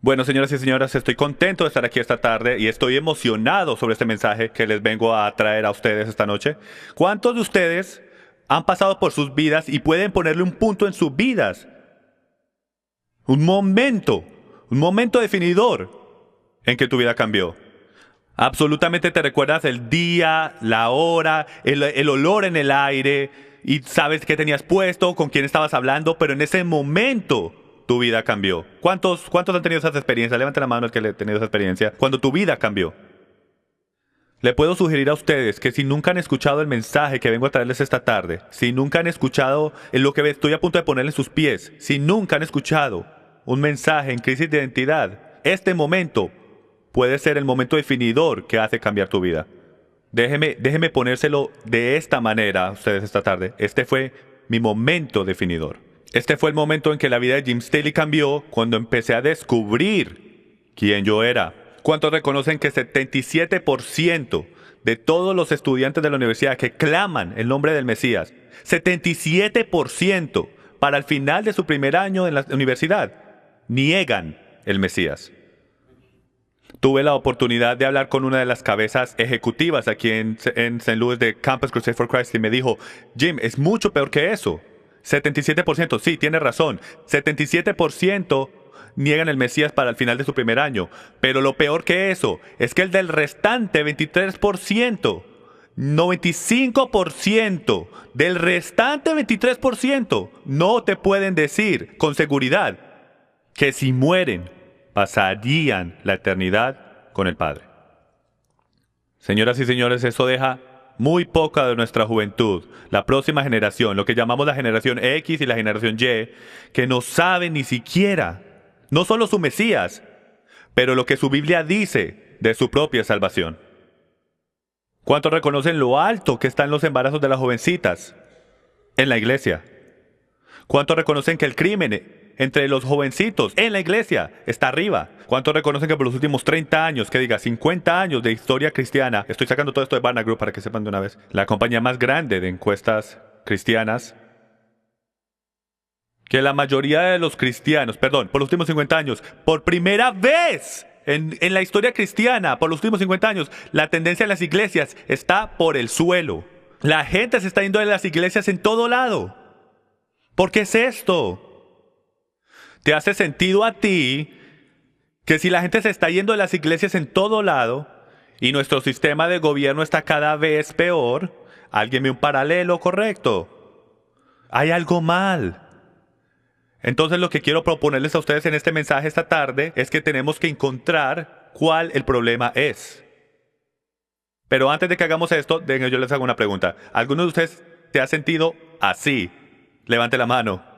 Bueno, señoras y señores, estoy contento de estar aquí esta tarde y estoy emocionado sobre este mensaje que les vengo a traer a ustedes esta noche. ¿Cuántos de ustedes han pasado por sus vidas y pueden ponerle un punto en sus vidas? Un momento definidor en que tu vida cambió. Absolutamente te recuerdas el día, la hora, el olor en el aire y sabes qué tenías puesto, con quién estabas hablando, pero en ese momento tu vida cambió. ¿Cuántos han tenido esas experiencias? Levanten la mano el que le ha tenido esa experiencia. Cuando tu vida cambió. Le puedo sugerir a ustedes que si nunca han escuchado el mensaje que vengo a traerles esta tarde, si nunca han escuchado lo que estoy a punto de ponerle en sus pies, si nunca han escuchado un mensaje en crisis de identidad, este momento puede ser el momento definidor que hace cambiar tu vida. Déjeme ponérselo de esta manera a ustedes esta tarde. Este fue mi momento definidor. Este fue el momento en que la vida de Jim Staley cambió cuando empecé a descubrir quién yo era. ¿Cuántos reconocen que 77% de todos los estudiantes de la universidad que claman el nombre del Mesías, 77% para el final de su primer año en la universidad, niegan el Mesías? Tuve la oportunidad de hablar con una de las cabezas ejecutivas aquí en St. Louis de Campus Crusade for Christ y me dijo, Jim, es mucho peor que eso. 77%, sí, tiene razón. 77% niegan el Mesías para el final de su primer año. Pero lo peor que eso es que el del restante 23%, 95% del restante 23% no te pueden decir con seguridad que si mueren pasarían la eternidad con el Padre. Señoras y señores, eso deja muy poca de nuestra juventud, la próxima generación, lo que llamamos la generación X y la generación Y, que no saben ni siquiera, no solo su Mesías, pero lo que su Biblia dice de su propia salvación. ¿Cuántos reconocen lo alto que están los embarazos de las jovencitas en la iglesia? ¿Cuántos reconocen que el crimen entre los jovencitos en la iglesia está arriba? ¿Cuántos reconocen que por los últimos 30 años, que diga 50 años de historia cristiana, estoy sacando todo esto de Barna Group para que sepan de una vez, la compañía más grande de encuestas cristianas, que la mayoría de los cristianos, por los últimos 50 años, por primera vez en la historia cristiana, por los últimos 50 años, la tendencia en las iglesias está por el suelo? La gente se está yendo de las iglesias en todo lado. ¿Por qué es esto? ¿Te hace sentido a ti que si la gente se está yendo de las iglesias en todo lado y nuestro sistema de gobierno está cada vez peor, alguien ve un paralelo correcto? Hay algo mal. Entonces lo que quiero proponerles a ustedes en este mensaje esta tarde es que tenemos que encontrar cuál el problema es. Pero antes de que hagamos esto, yo les hago una pregunta. ¿Alguno de ustedes te ha sentido así? Levante la mano.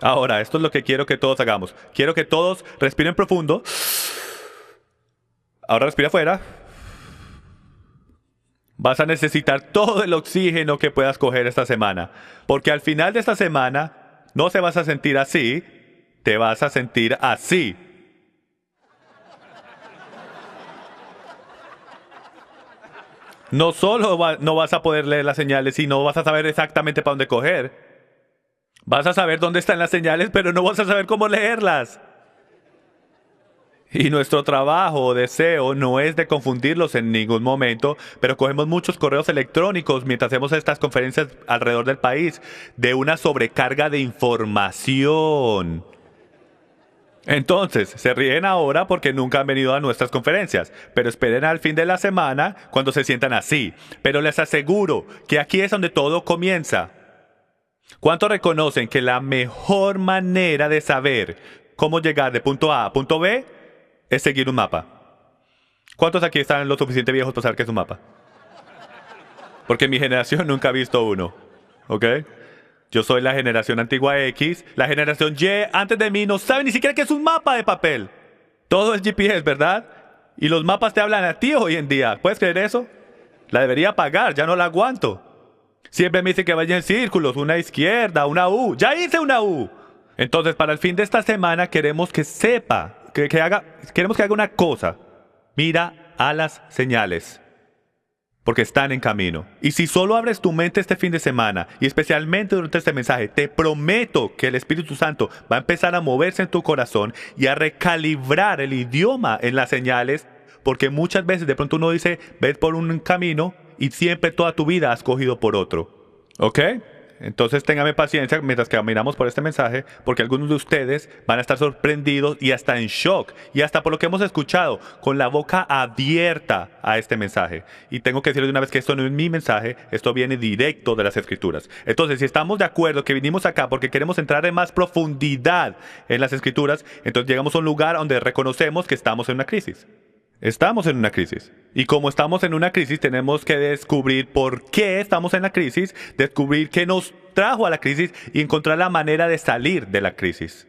Ahora, esto es lo que quiero que todos hagamos. Quiero que todos respiren profundo. Ahora respira afuera. Vas a necesitar todo el oxígeno que puedas coger esta semana. Porque al final de esta semana no se vas a sentir así, te vas a sentir así. No solo no vas a poder leer las señales, sino vas a saber exactamente para dónde coger. Vas a saber dónde están las señales, pero no vas a saber cómo leerlas. Y nuestro trabajo o deseo no es de confundirlos en ningún momento, pero cogemos muchos correos electrónicos mientras hacemos estas conferencias alrededor del país de una sobrecarga de información. Entonces, se ríen ahora porque nunca han venido a nuestras conferencias, pero esperen al fin de la semana cuando se sientan así. Pero les aseguro que aquí es donde todo comienza. ¿Cuántos reconocen que la mejor manera de saber cómo llegar de punto A a punto B es seguir un mapa? ¿Cuántos aquí están lo suficiente viejos para saber qué es un mapa? Porque mi generación nunca ha visto uno, ¿ok? Yo soy la generación antigua X, la generación Y antes de mí no sabe ni siquiera qué es un mapa de papel. Todo es GPS, ¿verdad? Y los mapas te hablan a ti hoy en día. ¿Puedes creer eso? La debería pagar, ya no la aguanto. Siempre me dice que vaya en círculos, una izquierda, una U. ¡Ya hice una U! Entonces, para el fin de esta semana queremos que sepa, queremos que haga una cosa. Mira a las señales. porque están en camino. Y si solo abres tu mente este fin de semana, y especialmente durante este mensaje, te prometo que el Espíritu Santo va a empezar a moverse en tu corazón y a recalibrar el idioma en las señales, porque muchas veces de pronto uno dice, ves por un camino y siempre toda tu vida has cogido por otro. ¿Ok? Entonces téngame paciencia mientras que caminamos por este mensaje, porque algunos de ustedes van a estar sorprendidos y hasta en shock, y hasta por lo que hemos escuchado, con la boca abierta a este mensaje. Y tengo que decirles de una vez que esto no es mi mensaje, esto viene directo de las Escrituras. Entonces, si estamos de acuerdo que vinimos acá porque queremos entrar en más profundidad en las Escrituras, entonces llegamos a un lugar donde reconocemos que estamos en una crisis. Estamos en una crisis. Y como estamos en una crisis, tenemos que descubrir por qué estamos en la crisis, descubrir qué nos trajo a la crisis y encontrar la manera de salir de la crisis.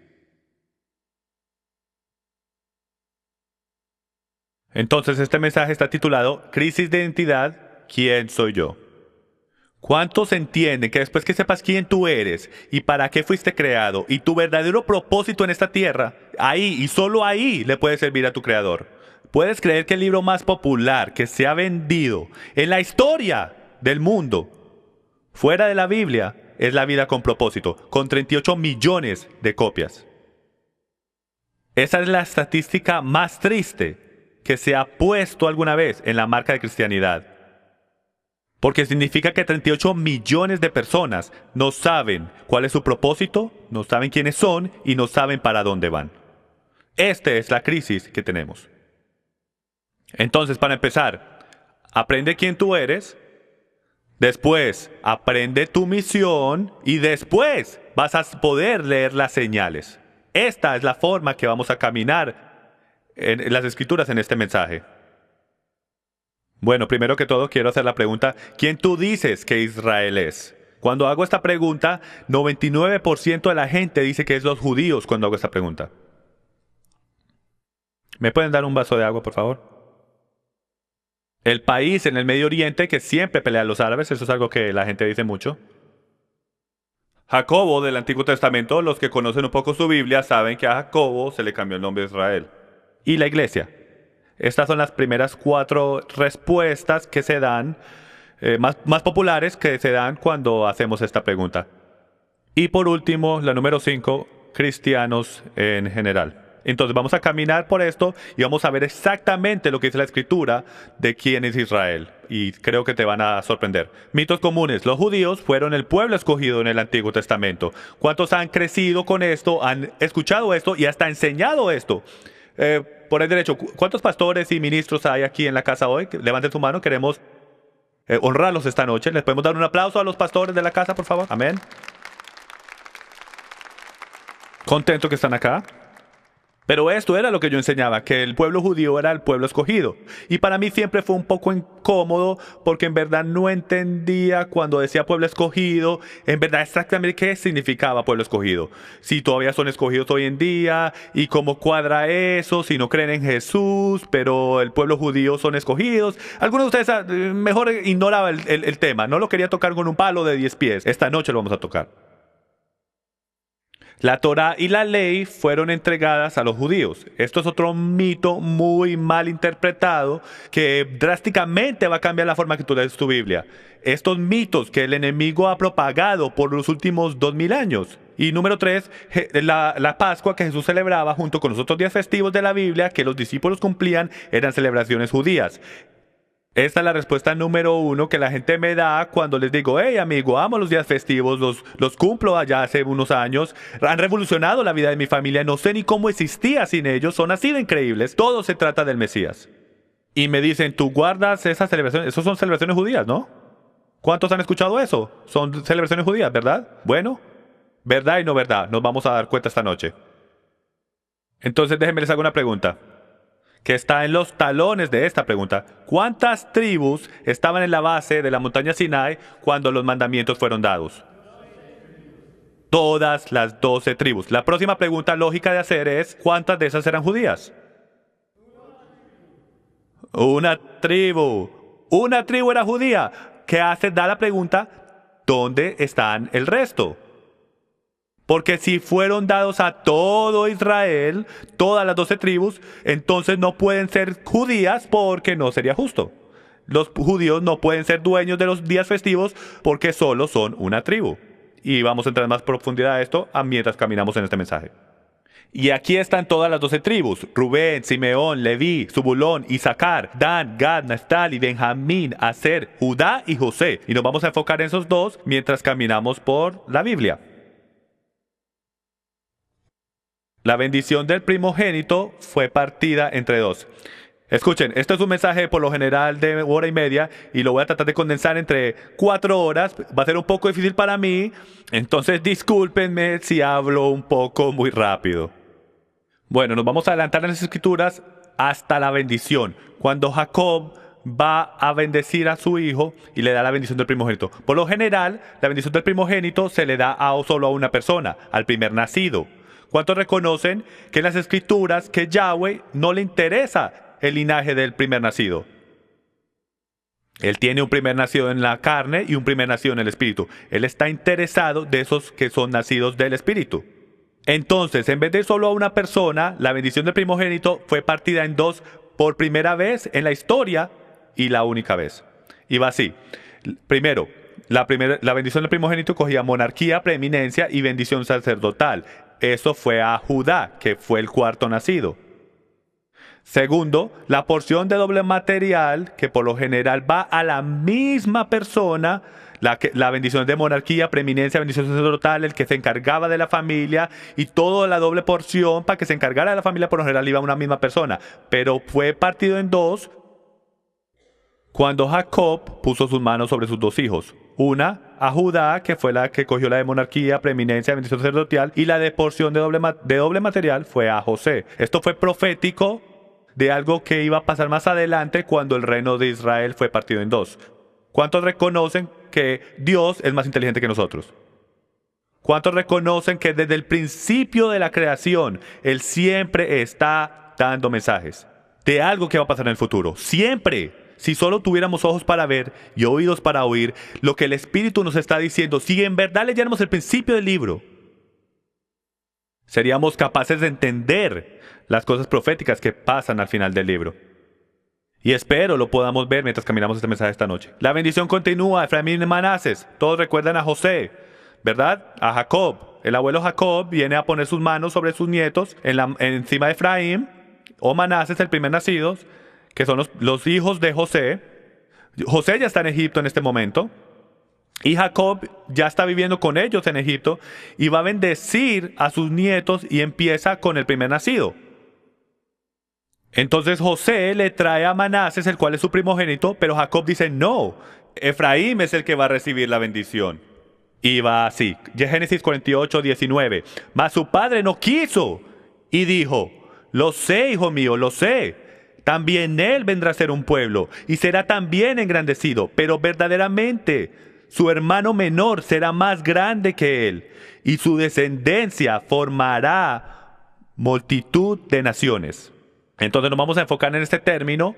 Entonces, este mensaje está titulado Crisis de identidad, ¿quién soy yo? ¿Cuántos entienden que después que sepas quién tú eres y para qué fuiste creado y tu verdadero propósito en esta tierra, ahí y solo ahí le puedes servir a tu Creador? ¿Puedes creer que el libro más popular que se ha vendido en la historia del mundo, fuera de la Biblia, es La vida con propósito, con 38 millones de copias? Esa es la estadística más triste que se ha puesto alguna vez en la marca de cristianidad. Porque significa que 38 millones de personas no saben cuál es su propósito, no saben quiénes son y no saben para dónde van. Esta es la crisis que tenemos. Entonces, para empezar, aprende quién tú eres, después aprende tu misión y después vas a poder leer las señales. Esta es la forma que vamos a caminar en las Escrituras en este mensaje. Bueno, primero que todo quiero hacer la pregunta, ¿quién tú dices que Israel es? Cuando hago esta pregunta, 99% de la gente dice que es los judíos cuando hago esta pregunta. ¿Me pueden dar un vaso de agua, por favor? El país en el Medio Oriente que siempre pelea a los árabes, eso es algo que la gente dice mucho. Jacobo del Antiguo Testamento, los que conocen un poco su Biblia saben que a Jacobo se le cambió el nombre de Israel. Y la iglesia. Estas son las primeras 4 respuestas que se dan, más populares que se dan cuando hacemos esta pregunta. Y por último, la número 5, cristianos en general. Entonces vamos a caminar por esto y vamos a ver exactamente lo que dice la Escritura de quién es Israel. Y creo que te van a sorprender. Mitos comunes. Los judíos fueron el pueblo escogido en el Antiguo Testamento. ¿Cuántos han crecido con esto, han escuchado esto y hasta enseñado esto? Por el derecho, ¿cuántos pastores y ministros hay aquí en la casa hoy? Levanten su mano, queremos honrarlos esta noche. ¿Les podemos dar un aplauso a los pastores de la casa, por favor? Amén. Contento que están acá. Pero esto era lo que yo enseñaba, que el pueblo judío era el pueblo escogido. Y para mí siempre fue un poco incómodo porque en verdad no entendía cuando decía pueblo escogido, en verdad exactamente qué significaba pueblo escogido. Si todavía son escogidos hoy en día y cómo cuadra eso, si no creen en Jesús, pero el pueblo judío son escogidos. Algunos de ustedes mejor ignoraba el tema, no lo quería tocar con un palo de 10 pies. Esta noche lo vamos a tocar. La Torá y la ley fueron entregadas a los judíos. Esto es otro mito muy mal interpretado que drásticamente va a cambiar la forma que tú lees tu Biblia. Estos mitos que el enemigo ha propagado por los últimos 2000 años. Y número 3, la Pascua que Jesús celebraba junto con los otros días festivos de la Biblia que los discípulos cumplían eran celebraciones judías. Esta es la respuesta número 1 que la gente me da cuando les digo, hey amigo, amo los días festivos, los cumplo allá hace unos años, han revolucionado la vida de mi familia, no sé ni cómo existía sin ellos, son así de increíbles, todo se trata del Mesías. Y me dicen, tú guardas esas celebraciones, esos son celebraciones judías, ¿no? ¿Cuántos han escuchado eso? Son celebraciones judías, ¿verdad? Bueno, verdad y no verdad, nos vamos a dar cuenta esta noche. Entonces déjenme les hago una pregunta que está en los talones de esta pregunta. ¿Cuántas tribus estaban en la base de la montaña Sinai cuando los mandamientos fueron dados? Todas las 12 tribus. La próxima pregunta lógica de hacer es, ¿cuántas de esas eran judías? Una tribu. Una tribu era judía. ¿Qué hace? Da la pregunta, ¿dónde están el resto? Porque si fueron dados a todo Israel, todas las 12 tribus, entonces no pueden ser judías porque no sería justo. Los judíos no pueden ser dueños de los días festivos porque solo son una tribu. Y vamos a entrar en más profundidad a esto mientras caminamos en este mensaje. Y aquí están todas las 12 tribus: Rubén, Simeón, Leví, Zebulón, Isaacar, Dan, Gad, Naftali, Benjamín, Aser, Judá y José. Y nos vamos a enfocar en esos dos mientras caminamos por la Biblia. La bendición del primogénito fue partida entre dos. Escuchen, esto es un mensaje por lo general de hora y media y lo voy a tratar de condensar entre 4 horas. Va a ser un poco difícil para mí, entonces discúlpenme si hablo un poco muy rápido. Bueno, nos vamos a adelantar en las escrituras hasta la bendición, cuando Jacob va a bendecir a su hijo y le da la bendición del primogénito. Por lo general, la bendición del primogénito se le da solo a una persona, al primer nacido. ¿Cuántos reconocen que en las escrituras que Yahweh no le interesa el linaje del primer nacido? Él tiene un primer nacido en la carne y un primer nacido en el espíritu. Él está interesado de esos que son nacidos del espíritu. Entonces, en vez de solo a una persona, la bendición del primogénito fue partida en dos por primera vez en la historia y la única vez. Y va así. Primero, la bendición del primogénito cogía monarquía, preeminencia y bendición sacerdotal. Eso fue a Judá, que fue el cuarto nacido. Segundo, la porción de doble material, que por lo general va a la misma persona, la bendición de monarquía, preeminencia, bendición sacerdotal, el que se encargaba de la familia, y toda la doble porción para que se encargara de la familia, por lo general iba a una misma persona. Pero fue partido en dos cuando Jacob puso sus manos sobre sus dos hijos. Una a Judá, que fue la que cogió la de monarquía, preeminencia, bendición sacerdotal, y la de porción de doble material fue a José. Esto fue profético de algo que iba a pasar más adelante cuando el reino de Israel fue partido en dos. ¿Cuántos reconocen que Dios es más inteligente que nosotros? ¿Cuántos reconocen que desde el principio de la creación Él siempre está dando mensajes de algo que va a pasar en el futuro? Siempre. Si solo tuviéramos ojos para ver y oídos para oír lo que el Espíritu nos está diciendo, si en verdad leyéramos el principio del libro, seríamos capaces de entender las cosas proféticas que pasan al final del libro. Y espero lo podamos ver mientras caminamos este mensaje esta noche. La bendición continúa, Efraín y Manases. Todos recuerdan a José, ¿verdad? A Jacob. El abuelo Jacob viene a poner sus manos sobre sus nietos encima de Efraín o Manases, el primer nacido, que son los hijos de José. José ya está en Egipto en este momento. Y Jacob ya está viviendo con ellos en Egipto y va a bendecir a sus nietos y empieza con el primer nacido. Entonces José le trae a Manases, el cual es su primogénito, pero Jacob dice, no, Efraín es el que va a recibir la bendición. Y va así, Génesis 48, 19. Mas su padre no quiso y dijo, lo sé, hijo mío, lo sé. También él vendrá a ser un pueblo y será también engrandecido, pero verdaderamente su hermano menor será más grande que él y su descendencia formará multitud de naciones. Entonces nos vamos a enfocar en este término,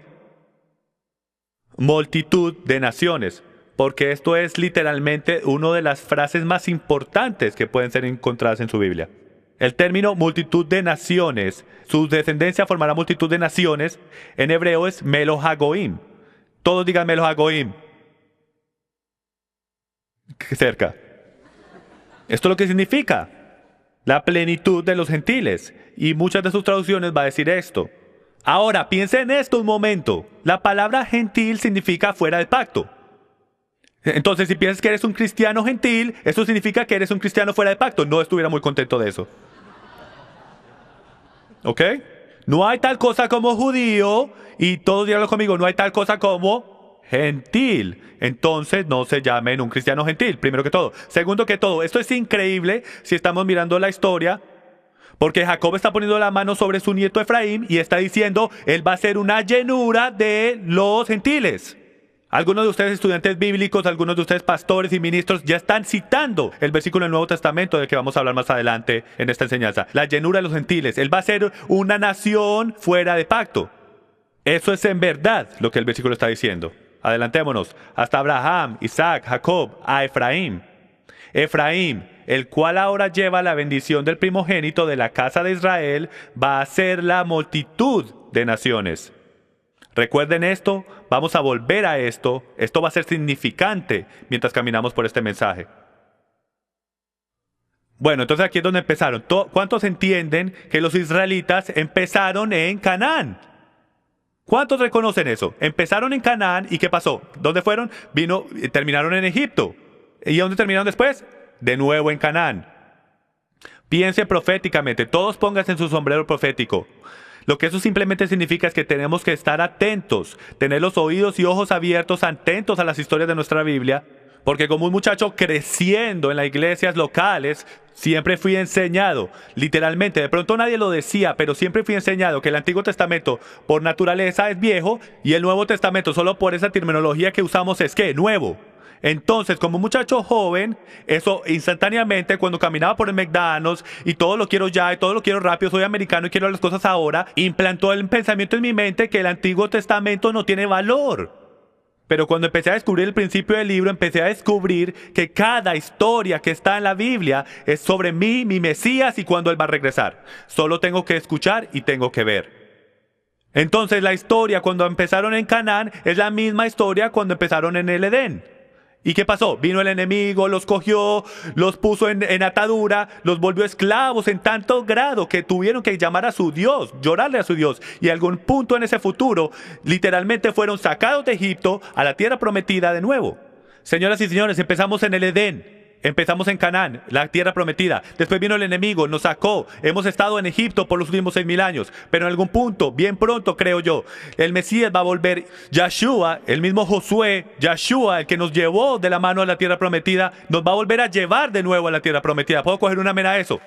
multitud de naciones, porque esto es literalmente una de las frases más importantes que pueden ser encontradas en su Biblia. El término multitud de naciones, su descendencia formará multitud de naciones, en hebreo es Melo Hagoim. Todos digan Melo Hagoim. Cerca. Esto es lo que significa la plenitud de los gentiles. Y muchas de sus traducciones va a decir esto. Ahora, piensa en esto un momento. La palabra gentil significa fuera del pacto. Entonces, si piensas que eres un cristiano gentil, eso significa que eres un cristiano fuera de pacto. No estuviera muy contento de eso. ¿Ok? No hay tal cosa como judío, y todos díganlo conmigo, no hay tal cosa como gentil. Entonces, no se llamen un cristiano gentil, primero que todo. Segundo que todo, esto es increíble si estamos mirando la historia, porque Jacob está poniendo la mano sobre su nieto Efraín y está diciendo, él va a ser una llenura de los gentiles. Algunos de ustedes estudiantes bíblicos, algunos de ustedes pastores y ministros ya están citando el versículo del Nuevo Testamento del que vamos a hablar más adelante en esta enseñanza. La llenura de los gentiles. Él va a ser una nación fuera de pacto. Eso es en verdad lo que el versículo está diciendo. Adelantémonos. Hasta Abraham, Isaac, Jacob, a Efraín. Efraín, el cual ahora lleva la bendición del primogénito de la casa de Israel, va a ser la multitud de naciones. Recuerden esto, vamos a volver a esto. Esto va a ser significante mientras caminamos por este mensaje. Bueno, entonces aquí es donde empezaron. ¿Cuántos entienden que los israelitas empezaron en Canaán? ¿Cuántos reconocen eso? Empezaron en Canaán y ¿qué pasó? ¿Dónde fueron? Terminaron en Egipto. ¿Y dónde terminaron después? De nuevo en Canaán. Piense proféticamente, todos pónganse en su sombrero profético. Lo que eso simplemente significa es que tenemos que estar atentos, tener los oídos y ojos abiertos, atentos a las historias de nuestra Biblia, porque como un muchacho creciendo en las iglesias locales, siempre fui enseñado, literalmente, de pronto nadie lo decía, pero siempre fui enseñado que el Antiguo Testamento por naturaleza es viejo y el Nuevo Testamento solo por esa terminología que usamos es ¿qué? Nuevo. Entonces, como muchacho joven, eso instantáneamente, cuando caminaba por el McDonald's y todo lo quiero ya y todo lo quiero rápido, soy americano y quiero las cosas ahora, implantó el pensamiento en mi mente que el Antiguo Testamento no tiene valor. Pero cuando empecé a descubrir el principio del libro, empecé a descubrir que cada historia que está en la Biblia es sobre mí, mi Mesías y cuándo Él va a regresar. Solo tengo que escuchar y tengo que ver. Entonces, la historia cuando empezaron en Canaán es la misma historia cuando empezaron en el Edén. ¿Y qué pasó? Vino el enemigo, los cogió, los puso en atadura, los volvió esclavos en tanto grado que tuvieron que llamar a su Dios, llorarle a su Dios. Y a algún punto en ese futuro, literalmente fueron sacados de Egipto a la tierra prometida de nuevo. Señoras y señores, empezamos en el Edén. Empezamos en Canaán, la tierra prometida. Después vino el enemigo, nos sacó. Hemos estado en Egipto por los últimos 6,000 años. Pero en algún punto, bien pronto creo yo, el Mesías va a volver. Yahshua, el mismo Josué, Yahshua, el que nos llevó de la mano a la tierra prometida, nos va a volver a llevar de nuevo a la tierra prometida. ¿Puedo coger una amén a eso?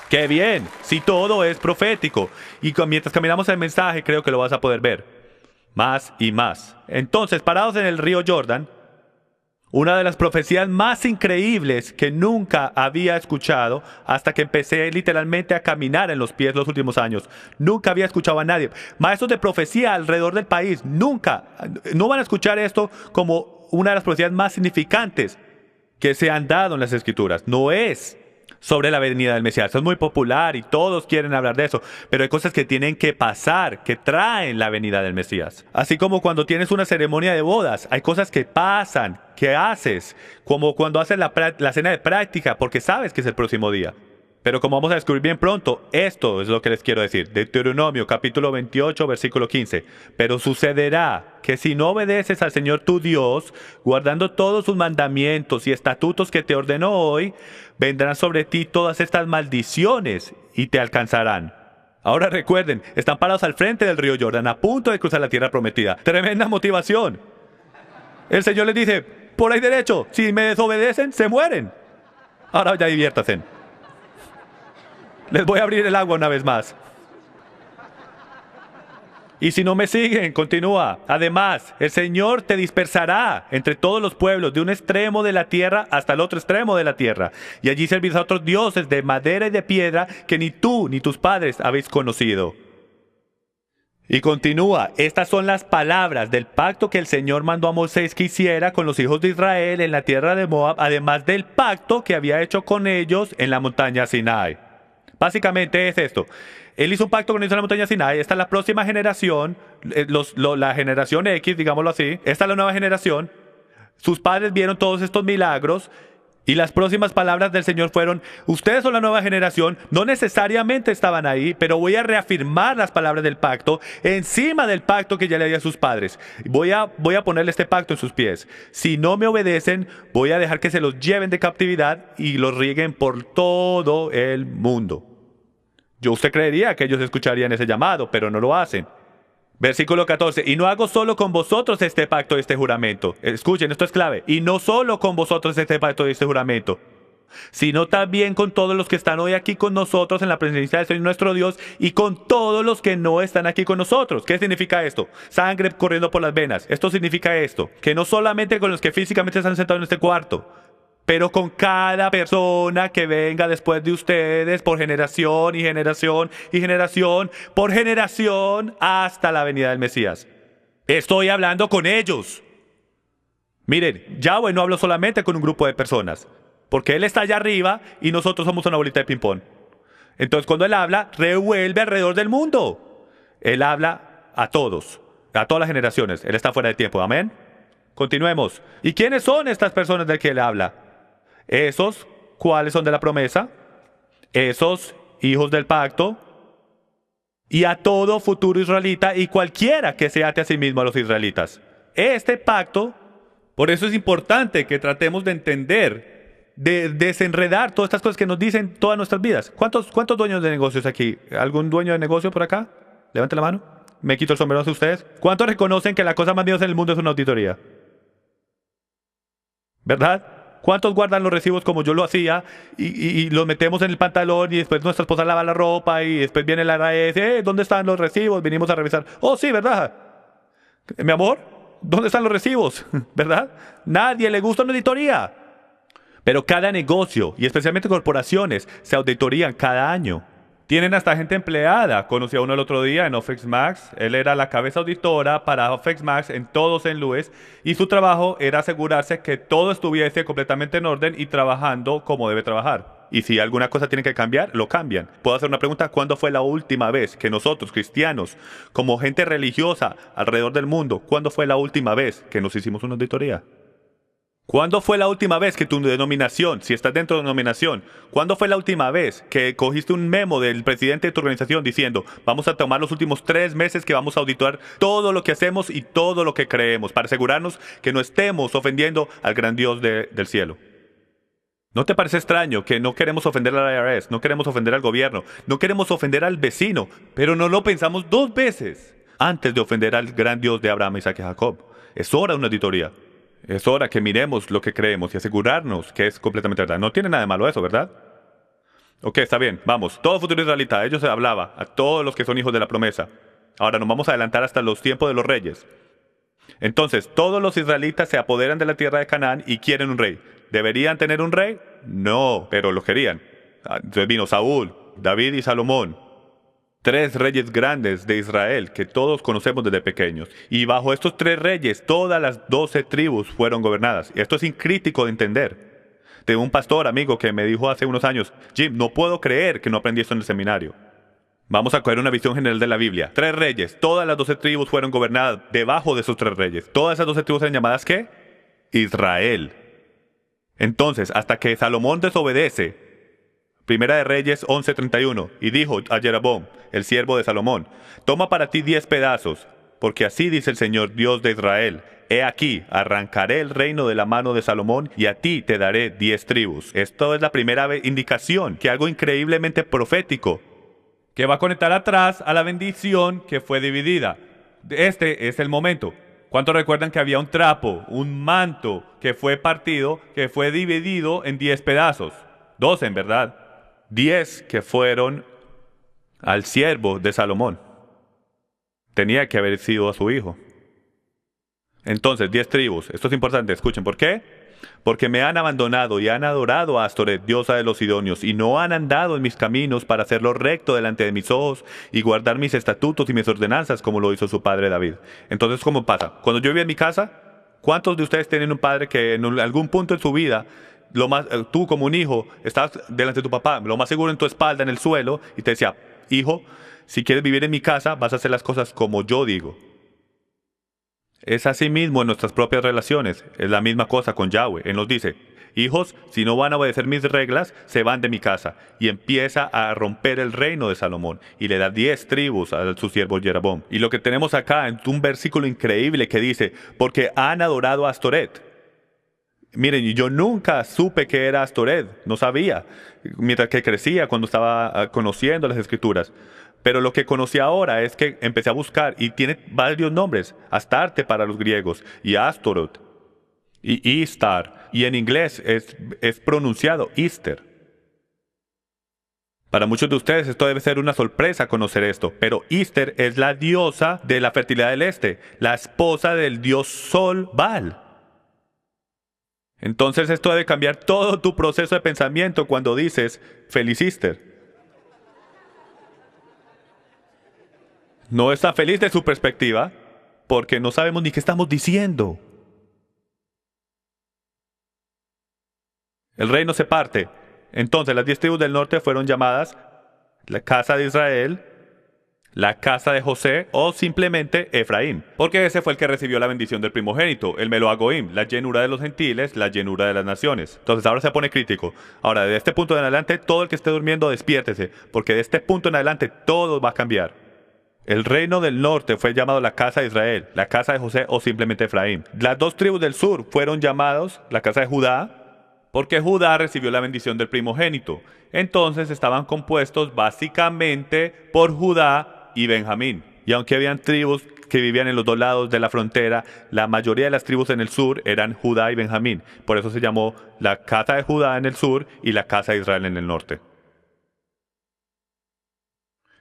¡Qué bien! Si todo es profético. Y mientras caminamos el mensaje, creo que lo vas a poder ver. Más y más. Entonces, parados en el río Jordán, una de las profecías más increíbles que nunca había escuchado hasta que empecé literalmente a caminar en los pies los últimos años. Nunca había escuchado a nadie. Maestros de profecía alrededor del país, nunca. No van a escuchar esto como una de las profecías más significantes que se han dado en las Escrituras. No es sobre la venida del Mesías. Eso es muy popular y todos quieren hablar de eso, pero hay cosas que tienen que pasar, que traen la venida del Mesías. Así como cuando tienes una ceremonia de bodas, hay cosas que pasan, que haces, como cuando haces la cena de práctica, porque sabes que es el próximo día. Pero como vamos a descubrir bien pronto, esto es lo que les quiero decir. Deuteronomio capítulo 28, versículo 15. Pero sucederá que si no obedeces al Señor tu Dios, guardando todos sus mandamientos y estatutos que te ordeno hoy, vendrán sobre ti todas estas maldiciones y te alcanzarán. Ahora recuerden, están parados al frente del río Jordán, a punto de cruzar la tierra prometida. Tremenda motivación. El Señor les dice, por ahí derecho, si me desobedecen, se mueren. Ahora ya diviértanse. Les voy a abrir el agua una vez más. Y si no me siguen, continúa. Además, el Señor te dispersará entre todos los pueblos, de un extremo de la tierra hasta el otro extremo de la tierra. Y allí servirás a otros dioses de madera y de piedra que ni tú ni tus padres habéis conocido. Y continúa, estas son las palabras del pacto que el Señor mandó a Moisés que hiciera con los hijos de Israel en la tierra de Moab, además del pacto que había hecho con ellos en la montaña Sinai. Básicamente es esto. Él hizo un pacto con ellos en la montaña Sinai. Esta es la próxima generación, la generación X, digámoslo así. Esta es la nueva generación. Sus padres vieron todos estos milagros y las próximas palabras del Señor fueron, ustedes son la nueva generación, no necesariamente estaban ahí, pero voy a reafirmar las palabras del pacto encima del pacto que ya le di a sus padres. Voy a ponerle este pacto en sus pies. Si no me obedecen, voy a dejar que se los lleven de captividad y los rieguen por todo el mundo. Usted creería que ellos escucharían ese llamado, pero no lo hacen. Versículo 14, y no hago solo con vosotros este pacto y este juramento. Escuchen, esto es clave. Y no solo con vosotros este pacto y este juramento, sino también con todos los que están hoy aquí con nosotros en la presencia del Señor nuestro Dios y con todos los que no están aquí con nosotros. ¿Qué significa esto? Sangre corriendo por las venas. Esto significa esto, que no solamente con los que físicamente están sentados en este cuarto, pero con cada persona que venga después de ustedes por generación y generación y generación, por generación hasta la venida del Mesías. Estoy hablando con ellos. Miren, Yahweh no habló solamente con un grupo de personas, porque Él está allá arriba y nosotros somos una bolita de ping-pong. Entonces cuando Él habla, revuelve alrededor del mundo. Él habla a todos, a todas las generaciones. Él está fuera de tiempo. Amén. Continuemos. ¿Y quiénes son estas personas de que él habla? Esos, ¿cuáles son de la promesa? Esos hijos del pacto. Y a todo futuro israelita y cualquiera que se ate a sí mismo a los israelitas. Este pacto, por eso es importante que tratemos de entender, de desenredar todas estas cosas que nos dicen todas nuestras vidas. ¿Cuántos dueños de negocios aquí? ¿Algún dueño de negocio por acá? Levante la mano. Me quito el sombrero hacia ustedes. ¿Cuántos reconocen que la cosa más miedosa en el mundo es una auditoría? ¿Verdad? ¿Cuántos guardan los recibos como yo lo hacía y los metemos en el pantalón y después nuestra esposa lava la ropa y después viene la RAS? ¿Dónde están los recibos? Vinimos a revisar. Oh, sí, ¿verdad? Mi amor, ¿dónde están los recibos? ¿Verdad? Nadie le gusta una auditoría. Pero cada negocio, y especialmente corporaciones, se auditorían cada año. Tienen hasta gente empleada. Conocí a uno el otro día en Office Max. Él era la cabeza auditora para Office Max en todo St. Louis. Y su trabajo era asegurarse que todo estuviese completamente en orden y trabajando como debe trabajar. Y si alguna cosa tiene que cambiar, lo cambian. Puedo hacer una pregunta. ¿Cuándo fue la última vez que nosotros, cristianos, como gente religiosa alrededor del mundo, cuándo fue la última vez que nos hicimos una auditoría? ¿Cuándo fue la última vez que tu denominación, si estás dentro de una denominación, cuándo fue la última vez que cogiste un memo del presidente de tu organización diciendo, vamos a tomar los últimos 3 meses que vamos a auditar todo lo que hacemos y todo lo que creemos para asegurarnos que no estemos ofendiendo al gran Dios del cielo? ¿No te parece extraño que no queremos ofender al IRS, no queremos ofender al gobierno, no queremos ofender al vecino, pero no lo pensamos 2 veces antes de ofender al gran Dios de Abraham, Isaac y Jacob? Es hora de una auditoría. Es hora que miremos lo que creemos y asegurarnos que es completamente verdad. No tiene nada de malo eso, ¿verdad? Ok, está bien, vamos. Todo futuro israelita, ellos se hablaba a todos los que son hijos de la promesa. Ahora nos vamos a adelantar hasta los tiempos de los reyes. Entonces, todos los israelitas se apoderan de la tierra de Canaán y quieren un rey. ¿Deberían tener un rey? No, pero lo querían. Entonces vino Saúl, David y Salomón. 3 reyes grandes de Israel que todos conocemos desde pequeños. Y bajo estos 3 reyes, todas las 12 tribus fueron gobernadas. Y esto es incrítico de entender. Tengo un pastor amigo que me dijo hace unos años, Jim, no puedo creer que no aprendí esto en el seminario. Vamos a coger una visión general de la Biblia. 3 reyes, todas las 12 tribus fueron gobernadas debajo de esos 3 reyes. Todas esas 12 tribus eran llamadas ¿qué? Israel. Entonces, hasta que Salomón desobedece, Primera de Reyes 11:31, y dijo a Jeroboam, el siervo de Salomón, toma para ti 10 pedazos, porque así dice el Señor Dios de Israel, he aquí, arrancaré el reino de la mano de Salomón, y a ti te daré 10 tribus. Esto es la primera indicación, que algo increíblemente profético, que va a conectar atrás a la bendición que fue dividida. Este es el momento. ¿Cuántos recuerdan que había un trapo, un manto, que fue partido, que fue dividido en 10 pedazos? 12 en verdad. 10 que fueron al siervo de Salomón. Tenía que haber sido a su hijo. Entonces, 10 tribus. Esto es importante, escuchen. ¿Por qué? Porque me han abandonado y han adorado a Astoret, diosa de los sidonios, y no han andado en mis caminos para hacerlo recto delante de mis ojos y guardar mis estatutos y mis ordenanzas como lo hizo su padre David. Entonces, ¿cómo pasa? Cuando yo vivía en mi casa, ¿cuántos de ustedes tienen un padre que en algún punto en su vida tú como un hijo, estabas delante de tu papá, lo más seguro en tu espalda, en el suelo, y te decía, hijo, si quieres vivir en mi casa, vas a hacer las cosas como yo digo? Es así mismo en nuestras propias relaciones, es la misma cosa con Yahweh. Él nos dice, hijos, si no van a obedecer mis reglas, se van de mi casa. Y empieza a romper el reino de Salomón, y le da 10 tribus a su siervo Jeroboam. Y lo que tenemos acá es un versículo increíble que dice, porque han adorado a Astoret. Miren, yo nunca supe que era Astoret, no sabía, mientras que crecía, cuando estaba conociendo las escrituras. Pero lo que conocí ahora es que empecé a buscar y tiene varios nombres. Astarte para los griegos, y Astoret, y Istar, y en inglés es pronunciado Easter. Para muchos de ustedes esto debe ser una sorpresa conocer esto, pero Easter es la diosa de la fertilidad del este, la esposa del dios Sol Baal. Entonces esto debe cambiar todo tu proceso de pensamiento cuando dices feliz Easter. No está feliz de su perspectiva porque no sabemos ni qué estamos diciendo. El reino se parte. Entonces las 10 tribus del norte fueron llamadas la casa de Israel, la casa de José o simplemente Efraín, porque ese fue el que recibió la bendición del primogénito, el Melo Agoim, la llenura de los gentiles, la llenura de las naciones. Entonces ahora se pone crítico. Ahora, de este punto en adelante, todo el que esté durmiendo, despiértese, porque de este punto en adelante todo va a cambiar. El reino del norte fue llamado la casa de Israel, la casa de José o simplemente Efraín. Las dos tribus del sur fueron llamados la casa de Judá, porque Judá recibió la bendición del primogénito. Entonces estaban compuestos básicamente por Judá y Benjamín. Y aunque habían tribus que vivían en los dos lados de la frontera, la mayoría de las tribus en el sur eran Judá y Benjamín. Por eso se llamó la casa de Judá en el sur y la casa de Israel en el norte.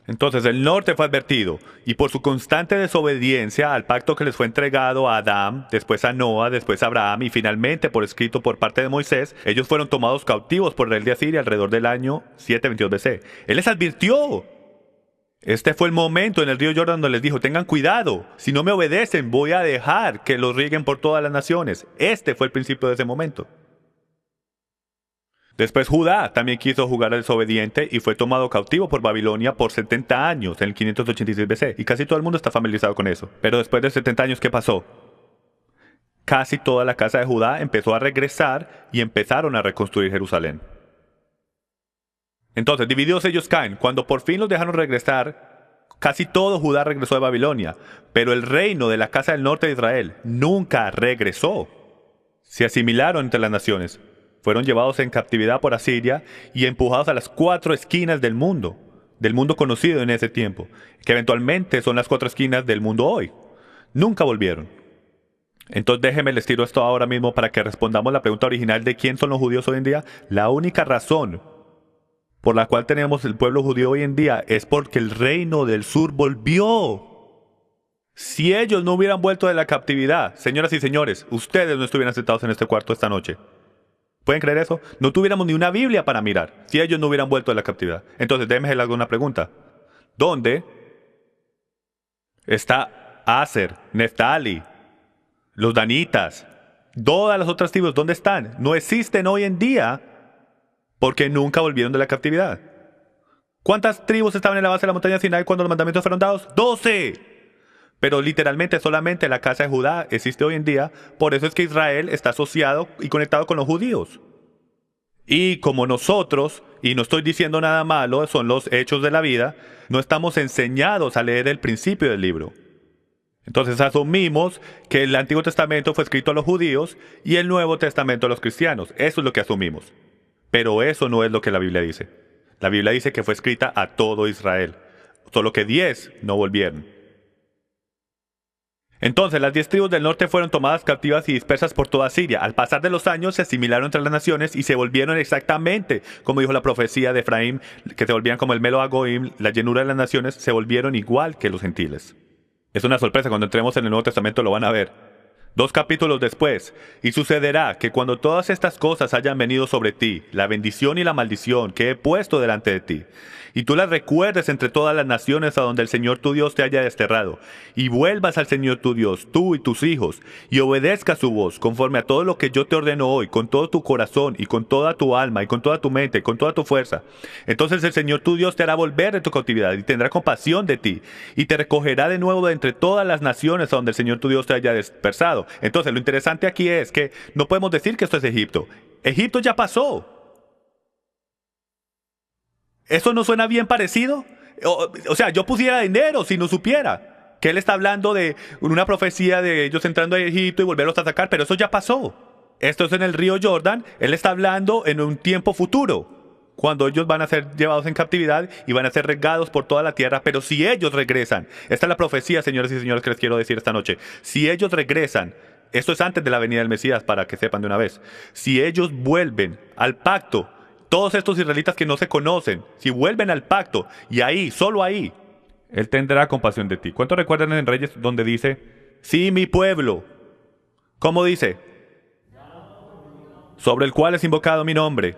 Entonces el norte fue advertido, y por su constante desobediencia al pacto que les fue entregado a Adán, después a Noa, después a Abraham, y finalmente por escrito por parte de Moisés, ellos fueron tomados cautivos por el rey de Asiria alrededor del año 722 BC. Él les advirtió. Este fue el momento en el río Jordán donde les dijo, tengan cuidado, si no me obedecen voy a dejar que los rieguen por todas las naciones. Este fue el principio de ese momento. Después Judá también quiso jugar al desobediente y fue tomado cautivo por Babilonia por 70 años en el 586 BC. Y casi todo el mundo está familiarizado con eso. Pero después de 70 años, ¿qué pasó? Casi toda la casa de Judá empezó a regresar y empezaron a reconstruir Jerusalén. Entonces, divididos ellos caen. Cuando por fin los dejaron regresar, casi todo Judá regresó de Babilonia. Pero el reino de la casa del norte de Israel nunca regresó. Se asimilaron entre las naciones. Fueron llevados en captividad por Asiria y empujados a las 4 esquinas del mundo conocido en ese tiempo, que eventualmente son las 4 esquinas del mundo hoy. Nunca volvieron. Entonces déjenme les tiro esto ahora mismo para que respondamos la pregunta original de quién son los judíos hoy en día. La única razón por la cual tenemos el pueblo judío hoy en día es porque el reino del sur volvió. Si ellos no hubieran vuelto de la captividad, señoras y señores, ustedes no estuvieran sentados en este cuarto esta noche. ¿Pueden creer eso? No tuviéramos ni una Biblia para mirar si ellos no hubieran vuelto de la captividad. Entonces, déjenme hacerles una pregunta. ¿Dónde está Aser, Neftali, los danitas, todas las otras tribus? ¿Dónde están? No existen hoy en día porque nunca volvieron de la captividad. ¿Cuántas tribus estaban en la base de la montaña Sinai cuando los mandamientos fueron dados? 12. Pero literalmente solamente la casa de Judá existe hoy en día. Por eso es que Israel está asociado y conectado con los judíos. Y como nosotros, y no estoy diciendo nada malo, son los hechos de la vida, no estamos enseñados a leer el principio del libro. Entonces asumimos que el Antiguo Testamento fue escrito a los judíos y el Nuevo Testamento a los cristianos. Eso es lo que asumimos. Pero eso no es lo que la Biblia dice. La Biblia dice que fue escrita a todo Israel. Solo que 10 no volvieron. Entonces las 10 tribus del norte fueron tomadas cautivas y dispersas por toda Siria. Al pasar de los años se asimilaron entre las naciones y se volvieron exactamente, como dijo la profecía de Efraín, que se volvían como el Melo Agoim, la llenura de las naciones, se volvieron igual que los gentiles. Es una sorpresa, cuando entremos en el Nuevo Testamento lo van a ver. 2 capítulos después, y sucederá que cuando todas estas cosas hayan venido sobre ti, la bendición y la maldición que he puesto delante de ti, y tú las recuerdes entre todas las naciones a donde el Señor tu Dios te haya desterrado, y vuelvas al Señor tu Dios, tú y tus hijos, y obedezcas su voz, conforme a todo lo que yo te ordeno hoy, con todo tu corazón, y con toda tu alma, y con toda tu mente, y con toda tu fuerza. Entonces el Señor tu Dios te hará volver de tu cautividad, y tendrá compasión de ti, y te recogerá de nuevo de entre todas las naciones a donde el Señor tu Dios te haya dispersado. Entonces lo interesante aquí es que no podemos decir que esto es Egipto. Egipto ya pasó. ¿Eso no suena bien parecido? O sea, yo pusiera dinero si no supiera que él está hablando de una profecía de ellos entrando a Egipto y volverlos a sacar, pero eso ya pasó. Esto es en el río Jordán. Él está hablando en un tiempo futuro, cuando ellos van a ser llevados en captividad y van a ser regados por toda la tierra. Pero si ellos regresan, esta es la profecía, señores y señores, que les quiero decir esta noche. Si ellos regresan, esto es antes de la venida del Mesías, para que sepan de una vez. Si ellos vuelven al pacto, todos estos israelitas que no se conocen, si vuelven al pacto, y ahí, solo ahí, Él tendrá compasión de ti. ¿Cuántos recuerdan en Reyes donde dice, sí, mi pueblo? ¿Cómo dice? Sobre el cual es invocado mi nombre.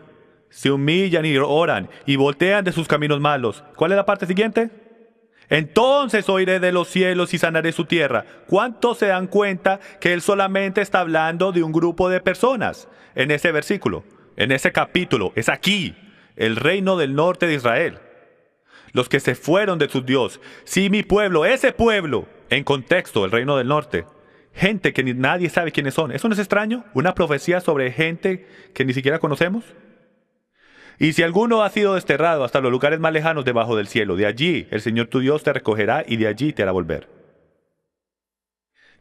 Se humillan y oran y voltean de sus caminos malos. ¿Cuál es la parte siguiente? Entonces oiré de los cielos y sanaré su tierra. ¿Cuántos se dan cuenta que él solamente está hablando de un grupo de personas en ese versículo? En ese capítulo, es aquí, el reino del norte de Israel. Los que se fueron de su Dios. Sí, mi pueblo, ese pueblo. En contexto, el reino del norte. Gente que nadie sabe quiénes son. ¿Eso no es extraño? ¿Una profecía sobre gente que ni siquiera conocemos? Y si alguno ha sido desterrado hasta los lugares más lejanos debajo del cielo, de allí el Señor tu Dios te recogerá y de allí te hará volver.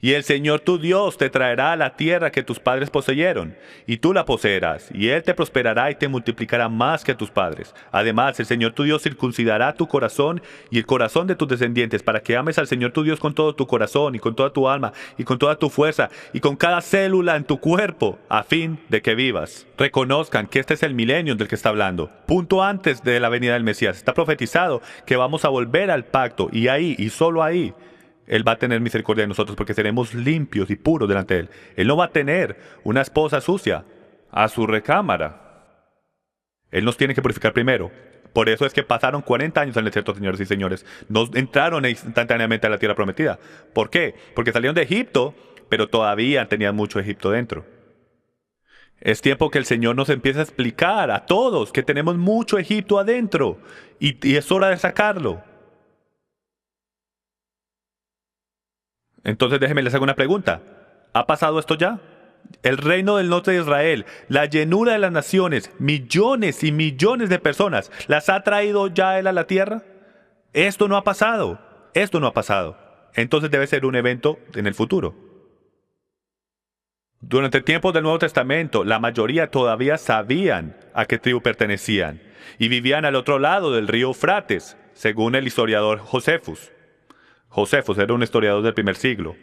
Y el Señor tu Dios te traerá a la tierra que tus padres poseyeron, y tú la poseerás, y Él te prosperará y te multiplicará más que a tus padres. Además, el Señor tu Dios circuncidará tu corazón y el corazón de tus descendientes, para que ames al Señor tu Dios con todo tu corazón, y con toda tu alma, y con toda tu fuerza, y con cada célula en tu cuerpo, a fin de que vivas. Reconozcan que este es el milenio del que está hablando. Punto antes de la venida del Mesías. Está profetizado que vamos a volver al pacto, y ahí, y solo ahí, Él va a tener misericordia de nosotros porque seremos limpios y puros delante de Él. Él no va a tener una esposa sucia a su recámara. Él nos tiene que purificar primero. Por eso es que pasaron 40 años en el desierto, señores y señores. No entraron instantáneamente a la tierra prometida. ¿Por qué? Porque salieron de Egipto, pero todavía tenían mucho Egipto dentro. Es tiempo que el Señor nos empiece a explicar a todos que tenemos mucho Egipto adentro y es hora de sacarlo. Entonces déjenme les hago una pregunta. ¿Ha pasado esto ya? El reino del norte de Israel, la llenura de las naciones, millones y millones de personas, ¿las ha traído ya Él a la tierra? Esto no ha pasado. Esto no ha pasado. Entonces debe ser un evento en el futuro. Durante tiempos del Nuevo Testamento, la mayoría todavía sabían a qué tribu pertenecían y vivían al otro lado del río Eufrates, según el historiador Josefus. Josefus era un historiador del primer siglo.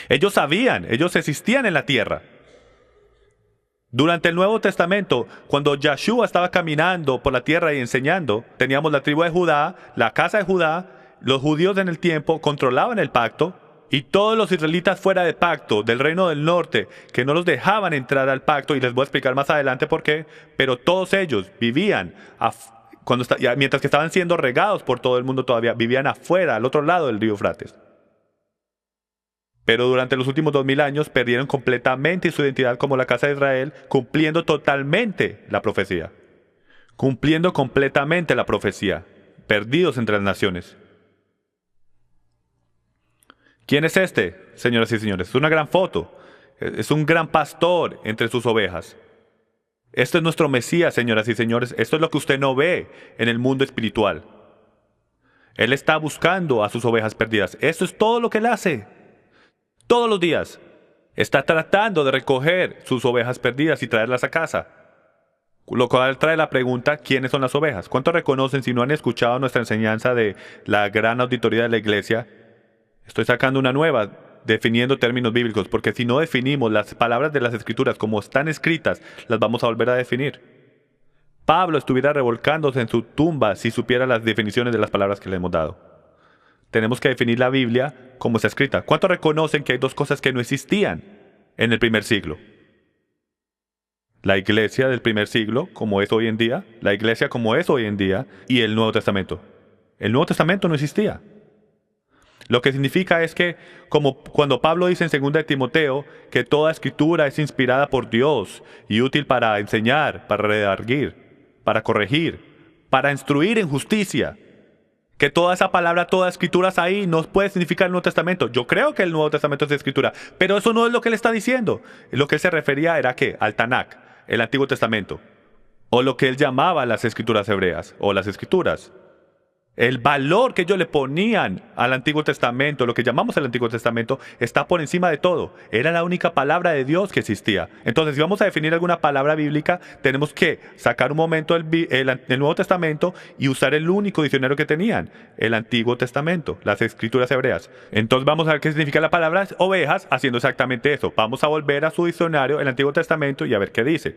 Ellos sabían, ellos existían en la tierra. Durante el Nuevo Testamento, cuando Yahshua estaba caminando por la tierra y enseñando, teníamos la tribu de Judá, la casa de Judá, los judíos en el tiempo controlaban el pacto, y todos los israelitas fuera de pacto, del reino del norte, que no los dejaban entrar al pacto, y les voy a explicar más adelante por qué, pero todos ellos vivían mientras que estaban siendo regados por todo el mundo todavía, vivían afuera, al otro lado del río Eufrates. Pero durante los últimos 2000 años perdieron completamente su identidad como la casa de Israel, cumpliendo totalmente la profecía. Cumpliendo completamente la profecía. Perdidos entre las naciones. ¿Quién es este, señoras y señores? Es una gran foto. Es un gran pastor entre sus ovejas. Este es nuestro Mesías, señoras y señores. Esto es lo que usted no ve en el mundo espiritual. Él está buscando a sus ovejas perdidas. Esto es todo lo que Él hace. Todos los días. Está tratando de recoger sus ovejas perdidas y traerlas a casa. Lo cual trae la pregunta, ¿quiénes son las ovejas? ¿Cuántos reconocen, si no han escuchado nuestra enseñanza de la gran auditoría de la iglesia? Estoy sacando una nueva, definiendo términos bíblicos, porque si no definimos las palabras de las Escrituras como están escritas, las vamos a volver a definir. Pablo estuviera revolcándose en su tumba si supiera las definiciones de las palabras que le hemos dado. Tenemos que definir la Biblia como está escrita. ¿Cuántos reconocen que hay dos cosas que no existían en el primer siglo? La iglesia del primer siglo, como es hoy en día, la iglesia como es hoy en día, y el Nuevo Testamento. El Nuevo Testamento no existía. Lo que significa es que, como cuando Pablo dice en 2 de Timoteo, que toda escritura es inspirada por Dios y útil para enseñar, para redarguir, para corregir, para instruir en justicia. Que toda esa palabra, toda escritura ahí no puede significar el Nuevo Testamento. Yo creo que el Nuevo Testamento es de escritura, pero eso no es lo que él está diciendo. Lo que él se refería era ¿qué? Al Tanakh, el Antiguo Testamento, o lo que él llamaba las escrituras hebreas, o las escrituras. El valor que ellos le ponían al Antiguo Testamento, lo que llamamos el Antiguo Testamento, está por encima de todo. Era la única palabra de Dios que existía. Entonces, si vamos a definir alguna palabra bíblica, tenemos que sacar un momento el Nuevo Testamento y usar el único diccionario que tenían, el Antiguo Testamento, las escrituras hebreas. Entonces vamos a ver qué significa la palabra ovejas haciendo exactamente eso. Vamos a volver a su diccionario, el Antiguo Testamento, y a ver qué dice.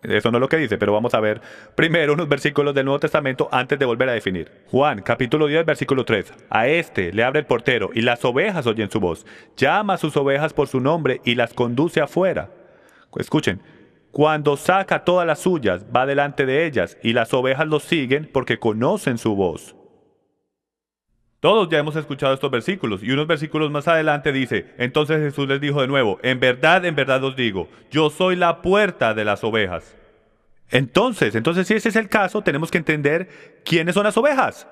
Eso no es lo que dice, pero vamos a ver primero unos versículos del Nuevo Testamento antes de volver a definir. Juan, capítulo 10, versículo 3. A este le abre el portero y las ovejas oyen su voz. Llama a sus ovejas por su nombre y las conduce afuera. Escuchen. Cuando saca todas las suyas, va delante de ellas y las ovejas lo siguen porque conocen su voz. Todos ya hemos escuchado estos versículos y unos versículos más adelante dice, entonces Jesús les dijo de nuevo, en verdad os digo, yo soy la puerta de las ovejas. Entonces, si ese es el caso, tenemos que entender quiénes son las ovejas,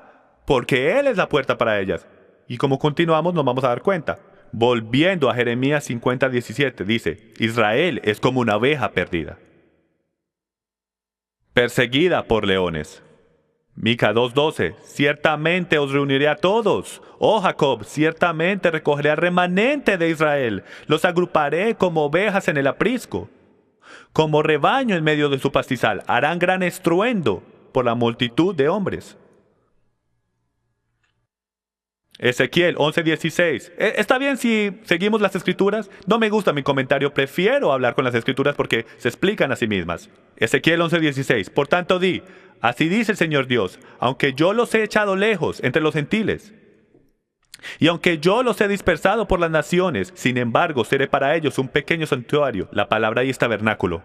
porque Él es la puerta para ellas. Y como continuamos, nos vamos a dar cuenta. Volviendo a Jeremías 50:17, dice, Israel es como una oveja perdida, perseguida por leones. Mica 2:12, ciertamente os reuniré a todos. Oh Jacob, ciertamente recogeré al remanente de Israel. Los agruparé como ovejas en el aprisco, como rebaño en medio de su pastizal. Harán gran estruendo por la multitud de hombres. Ezequiel 11:16. Está bien si seguimos las escrituras. No me gusta mi comentario. Prefiero hablar con las escrituras porque se explican a sí mismas. Ezequiel 11:16. Por tanto di, así dice el Señor Dios, aunque yo los he echado lejos entre los gentiles, y aunque yo los he dispersado por las naciones, sin embargo seré para ellos un pequeño santuario. La palabra ahí es tabernáculo.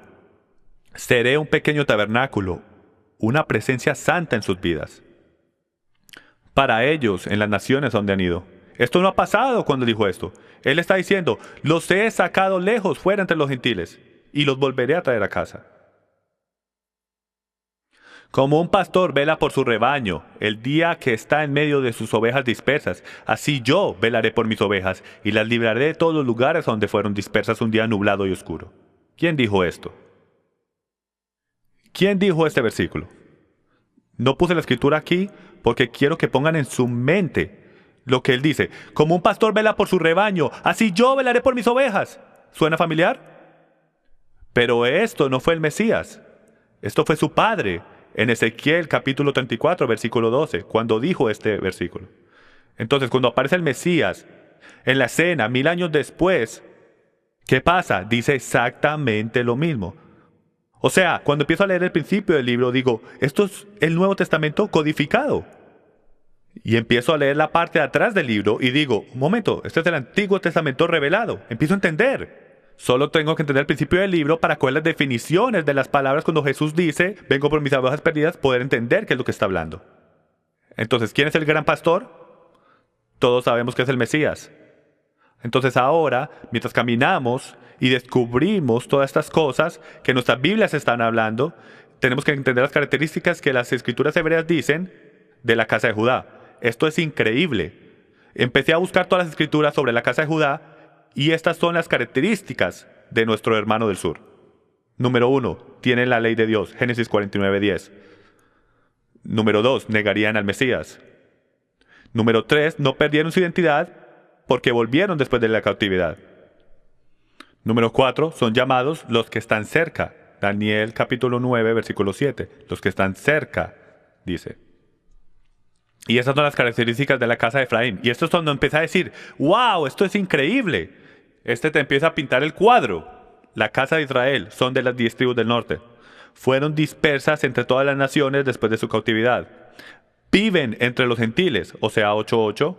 Seré un pequeño tabernáculo, una presencia santa en sus vidas. Para ellos, en las naciones donde han ido. Esto no ha pasado cuando dijo esto. Él está diciendo, los he sacado lejos fuera entre los gentiles, y los volveré a traer a casa. Como un pastor vela por su rebaño, el día que está en medio de sus ovejas dispersas, así yo velaré por mis ovejas, y las libraré de todos los lugares donde fueron dispersas un día nublado y oscuro. ¿Quién dijo esto? ¿Quién dijo este versículo? No puse la escritura aquí porque quiero que pongan en su mente lo que él dice. Como un pastor vela por su rebaño, así yo velaré por mis ovejas. ¿Suena familiar? Pero esto no fue el Mesías. Esto fue su padre en Ezequiel capítulo 34, versículo 12, cuando dijo este versículo. Entonces, cuando aparece el Mesías en la escena 1000 años después, ¿qué pasa? Dice exactamente lo mismo. O sea, cuando empiezo a leer el principio del libro, digo, esto es el Nuevo Testamento codificado. Y empiezo a leer la parte de atrás del libro y digo, un momento, este es el Antiguo Testamento revelado. Empiezo a entender. Solo tengo que entender el principio del libro para coger las definiciones de las palabras cuando Jesús dice, vengo por mis ovejas perdidas, poder entender qué es lo que está hablando. Entonces, ¿quién es el gran pastor? Todos sabemos que es el Mesías. Entonces ahora, mientras caminamos y descubrimos todas estas cosas que nuestras Biblias están hablando, tenemos que entender las características que las escrituras hebreas dicen de la casa de Judá. Esto es increíble. Empecé a buscar todas las escrituras sobre la casa de Judá y estas son las características de nuestro hermano del sur. Número 1, tienen la ley de Dios, Génesis 49:10. Número 2, negarían al Mesías. Número 3, no perdieron su identidad porque volvieron después de la cautividad. Número 4, son llamados los que están cerca. Daniel capítulo 9, versículo 7. Los que están cerca, dice. Y esas son las características de la casa de Efraín. Y esto es cuando empieza a decir, wow, esto es increíble. Te empieza a pintar el cuadro. La casa de Israel son de las 10 tribus del norte. Fueron dispersas entre todas las naciones después de su cautividad. Viven entre los gentiles, o sea, 8:8.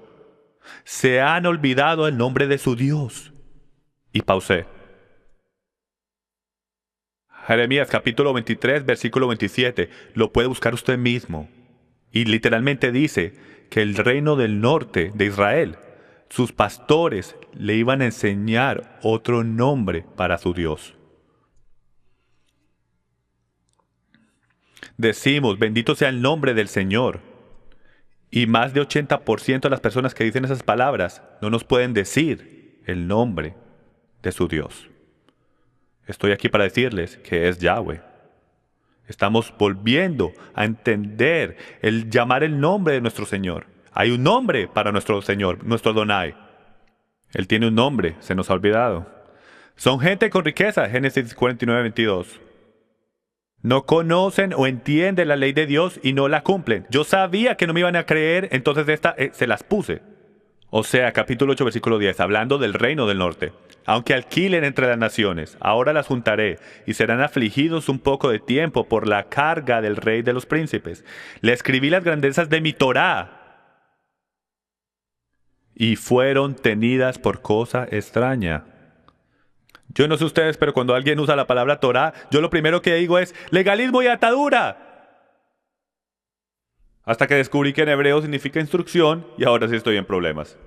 Se han olvidado el nombre de su Dios. Y pausé. Jeremías capítulo 23, versículo 27. Lo puede buscar usted mismo. Y literalmente dice que el reino del norte de Israel, sus pastores le iban a enseñar otro nombre para su Dios. Decimos, bendito sea el nombre del Señor. Y más de 80% de las personas que dicen esas palabras no nos pueden decir el nombre de su Dios. Estoy aquí para decirles que es Yahweh. Estamos volviendo a entender el llamar el nombre de nuestro Señor. Hay un nombre para nuestro Señor, nuestro Adonai. Él tiene un nombre, se nos ha olvidado. Son gente con riqueza, Génesis 49:22. No conocen o entienden la ley de Dios y no la cumplen. Yo sabía que no me iban a creer, entonces se las puse. O sea, capítulo 8, versículo 10, hablando del reino del norte. Aunque alquilen entre las naciones, ahora las juntaré, y serán afligidos un poco de tiempo por la carga del rey de los príncipes. Le escribí las grandezas de mi Torá, y fueron tenidas por cosa extraña. Yo no sé ustedes, pero cuando alguien usa la palabra Torá, yo lo primero que digo es legalismo y atadura. Hasta que descubrí que en hebreo significa instrucción, y ahora sí estoy en problemas.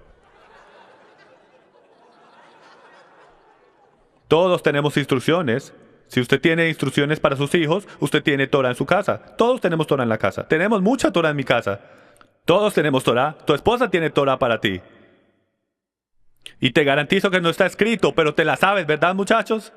Todos tenemos instrucciones, Si usted tiene instrucciones para sus hijos, usted tiene Torah en su casa. Todos tenemos Torah en la casa. Tenemos mucha Torah en mi casa. Todos tenemos Torah. Tu esposa tiene Torah para ti. Y te garantizo que no está escrito, pero te la sabes, ¿verdad, muchachos?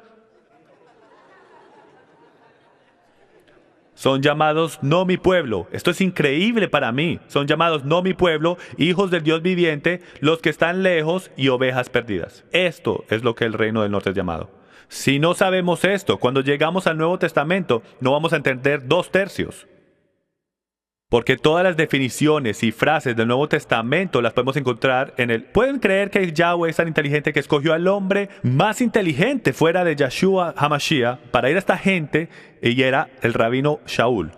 Son llamados no mi pueblo. Esto es increíble para mí. Son llamados no mi pueblo, hijos del Dios viviente, los que están lejos y ovejas perdidas. Esto es lo que el reino del norte es llamado. Si no sabemos esto, cuando llegamos al Nuevo Testamento, no vamos a entender 2/3. Porque todas las definiciones y frases del Nuevo Testamento las podemos encontrar en el... ¿Pueden creer que Yahweh es tan inteligente que escogió al hombre más inteligente fuera de Yeshua HaMashiach para ir a esta gente? Y era el rabino Shaul,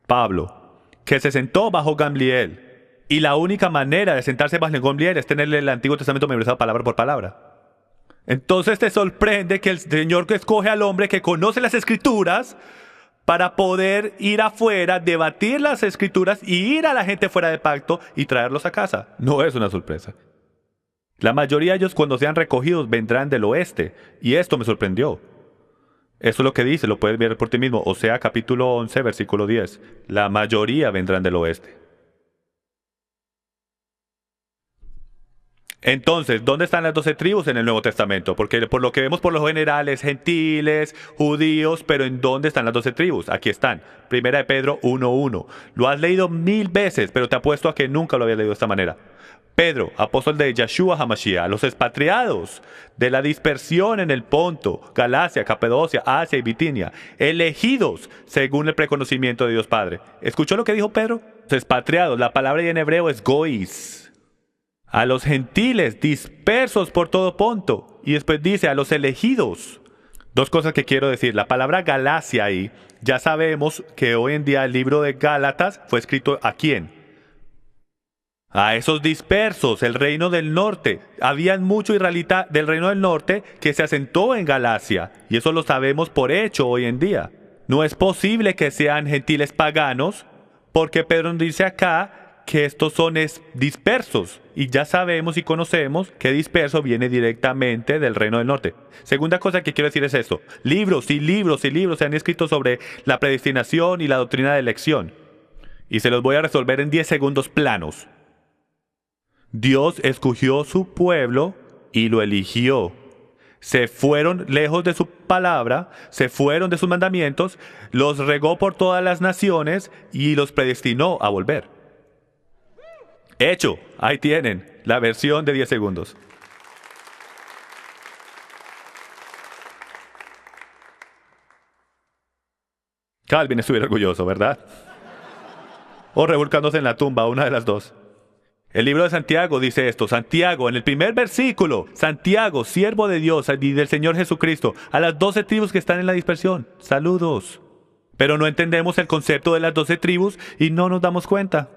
Pablo, que se sentó bajo Gamliel. Y la única manera de sentarse bajo Gamliel es tenerle el Antiguo Testamento memorizado palabra por palabra. Entonces te sorprende que el Señor que escoge al hombre que conoce las Escrituras para poder ir afuera, debatir las Escrituras y ir a la gente fuera de pacto y traerlos a casa. No es una sorpresa. La mayoría de ellos cuando sean recogidos vendrán del oeste. Y esto me sorprendió. Eso es lo que dice, lo puedes ver por ti mismo. Osea capítulo 11, versículo 10. La mayoría vendrán del oeste. Entonces, ¿dónde están las 12 tribus en el Nuevo Testamento? Porque por lo que vemos por lo general es gentiles, judíos, pero ¿en dónde están las 12 tribus? Aquí están. Primera de Pedro 1:1. Lo has leído 1000 veces, pero te apuesto a que nunca lo habías leído de esta manera. Pedro, apóstol de Yeshua HaMashiach, los expatriados de la dispersión en el Ponto, Galacia, Capadocia, Asia y Bitinia, elegidos según el preconocimiento de Dios Padre. ¿Escuchó lo que dijo Pedro? Los expatriados, la palabra en hebreo es gois. A los gentiles dispersos por todo Ponto. Y después dice a los elegidos. Dos cosas que quiero decir. La palabra Galacia ahí, ya sabemos que hoy en día el libro de Gálatas fue escrito ¿a quién? A esos dispersos, el reino del norte. Habían mucho israelita del reino del norte que se asentó en Galacia. Y eso lo sabemos por hecho hoy en día. No es posible que sean gentiles paganos, porque Pedro dice acá que estos son dispersos. Y ya sabemos y conocemos que disperso viene directamente del reino del norte. Segunda cosa que quiero decir es esto. Libros y libros y libros se han escrito sobre la predestinación y la doctrina de elección. Y se los voy a resolver en 10 segundos planos. Dios escogió su pueblo y lo eligió. Se fueron lejos de su palabra, se fueron de sus mandamientos, los regó por todas las naciones y los predestinó a volver. Hecho, ahí tienen la versión de 10 segundos. Calvin estuviera orgulloso, ¿verdad? O revolcándose en la tumba, una de las dos. El libro de Santiago dice esto. Santiago, en el primer versículo, Santiago, siervo de Dios y del Señor Jesucristo, a las 12 tribus que están en la dispersión. Saludos. Pero no entendemos el concepto de las 12 tribus y no nos damos cuenta.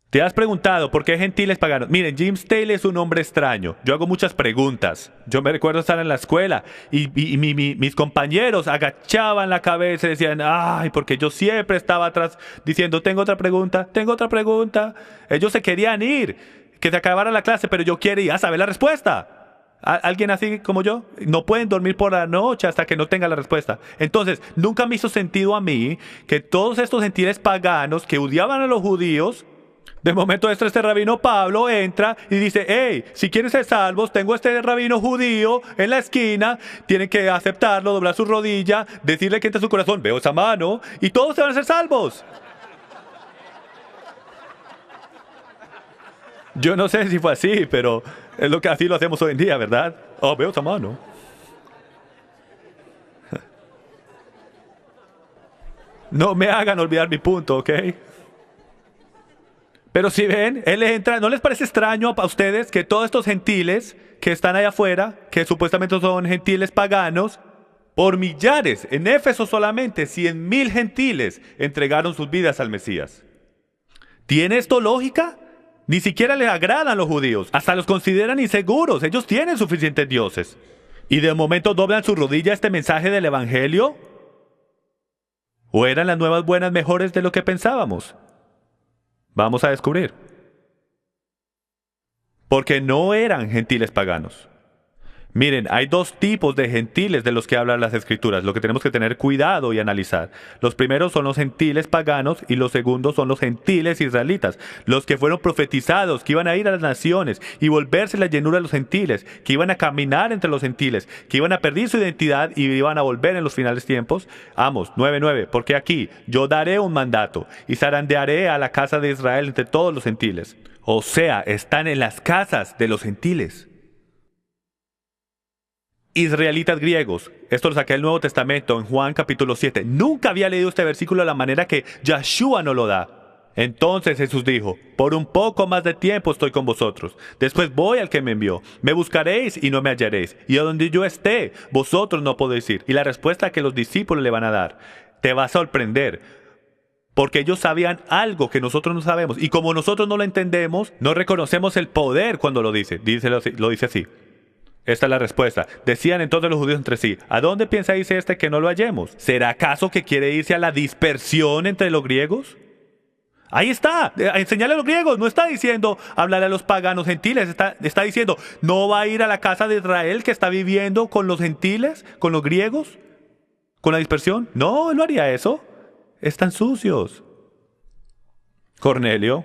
¿Te has preguntado por qué gentiles paganos? Miren, Jim Staley es un hombre extraño. Yo hago muchas preguntas. Yo me recuerdo estar en la escuela y mis compañeros agachaban la cabeza y decían, ay, porque yo siempre estaba atrás diciendo, tengo otra pregunta, tengo otra pregunta. Ellos se querían ir, que se acabara la clase, pero yo quería saber la respuesta. ¿Alguien así como yo? No pueden dormir por la noche hasta que no tenga la respuesta. Entonces, nunca me hizo sentido a mí que todos estos gentiles paganos que odiaban a los judíos, de momento este rabino Pablo entra y dice, hey, si quieren ser salvos, tengo este rabino judío en la esquina, tienen que aceptarlo, doblar su rodilla, decirle que entre su corazón, veo esa mano, y todos se van a ser salvos. Yo no sé si fue así, pero es lo que así lo hacemos hoy en día, ¿verdad? Oh, veo esa mano. No me hagan olvidar mi punto, ¿ok? Pero si ven, él entra, ¿no les parece extraño a ustedes que todos estos gentiles que están allá afuera, que supuestamente son gentiles paganos, por millares, en Éfeso solamente 100,000 gentiles entregaron sus vidas al Mesías? ¿Tiene esto lógica? Ni siquiera les agradan los judíos, hasta los consideran inseguros, ellos tienen suficientes dioses. ¿Y de momento doblan su rodilla a este mensaje del Evangelio? ¿O eran las nuevas buenas mejores de lo que pensábamos? Vamos a descubrir. Porque no eran gentiles paganos. Miren, hay dos tipos de gentiles de los que hablan las escrituras, lo que tenemos que tener cuidado y analizar. Los primeros son los gentiles paganos y los segundos son los gentiles israelitas, los que fueron profetizados, que iban a ir a las naciones y volverse la llenura de los gentiles, que iban a caminar entre los gentiles, que iban a perder su identidad y iban a volver en los finales tiempos. Amos 9:9, porque aquí yo daré un mandato y zarandearé a la casa de Israel entre todos los gentiles. O sea, están en las casas de los gentiles. Israelitas griegos. Esto lo saqué del Nuevo Testamento en Juan capítulo 7. Nunca había leído este versículo de la manera que Yeshua nos lo da. Entonces Jesús dijo, por un poco más de tiempo estoy con vosotros. Después voy al que me envió. Me buscaréis y no me hallaréis. Y a donde yo esté, vosotros no podéis ir. Y la respuesta que los discípulos le van a dar, te va a sorprender. Porque ellos sabían algo que nosotros no sabemos. Y como nosotros no lo entendemos, no reconocemos el poder cuando lo dice. Lo dice así. Esta es la respuesta. Decían entonces los judíos entre sí, ¿a dónde piensa irse este que no lo hallemos? ¿Será acaso que quiere irse a la dispersión entre los griegos? Ahí está, enseñarle a los griegos, no está diciendo hablarle a los paganos gentiles, está diciendo, ¿no va a ir a la casa de Israel que está viviendo con los gentiles, con los griegos, con la dispersión? No, él no haría eso. Están sucios. Cornelio.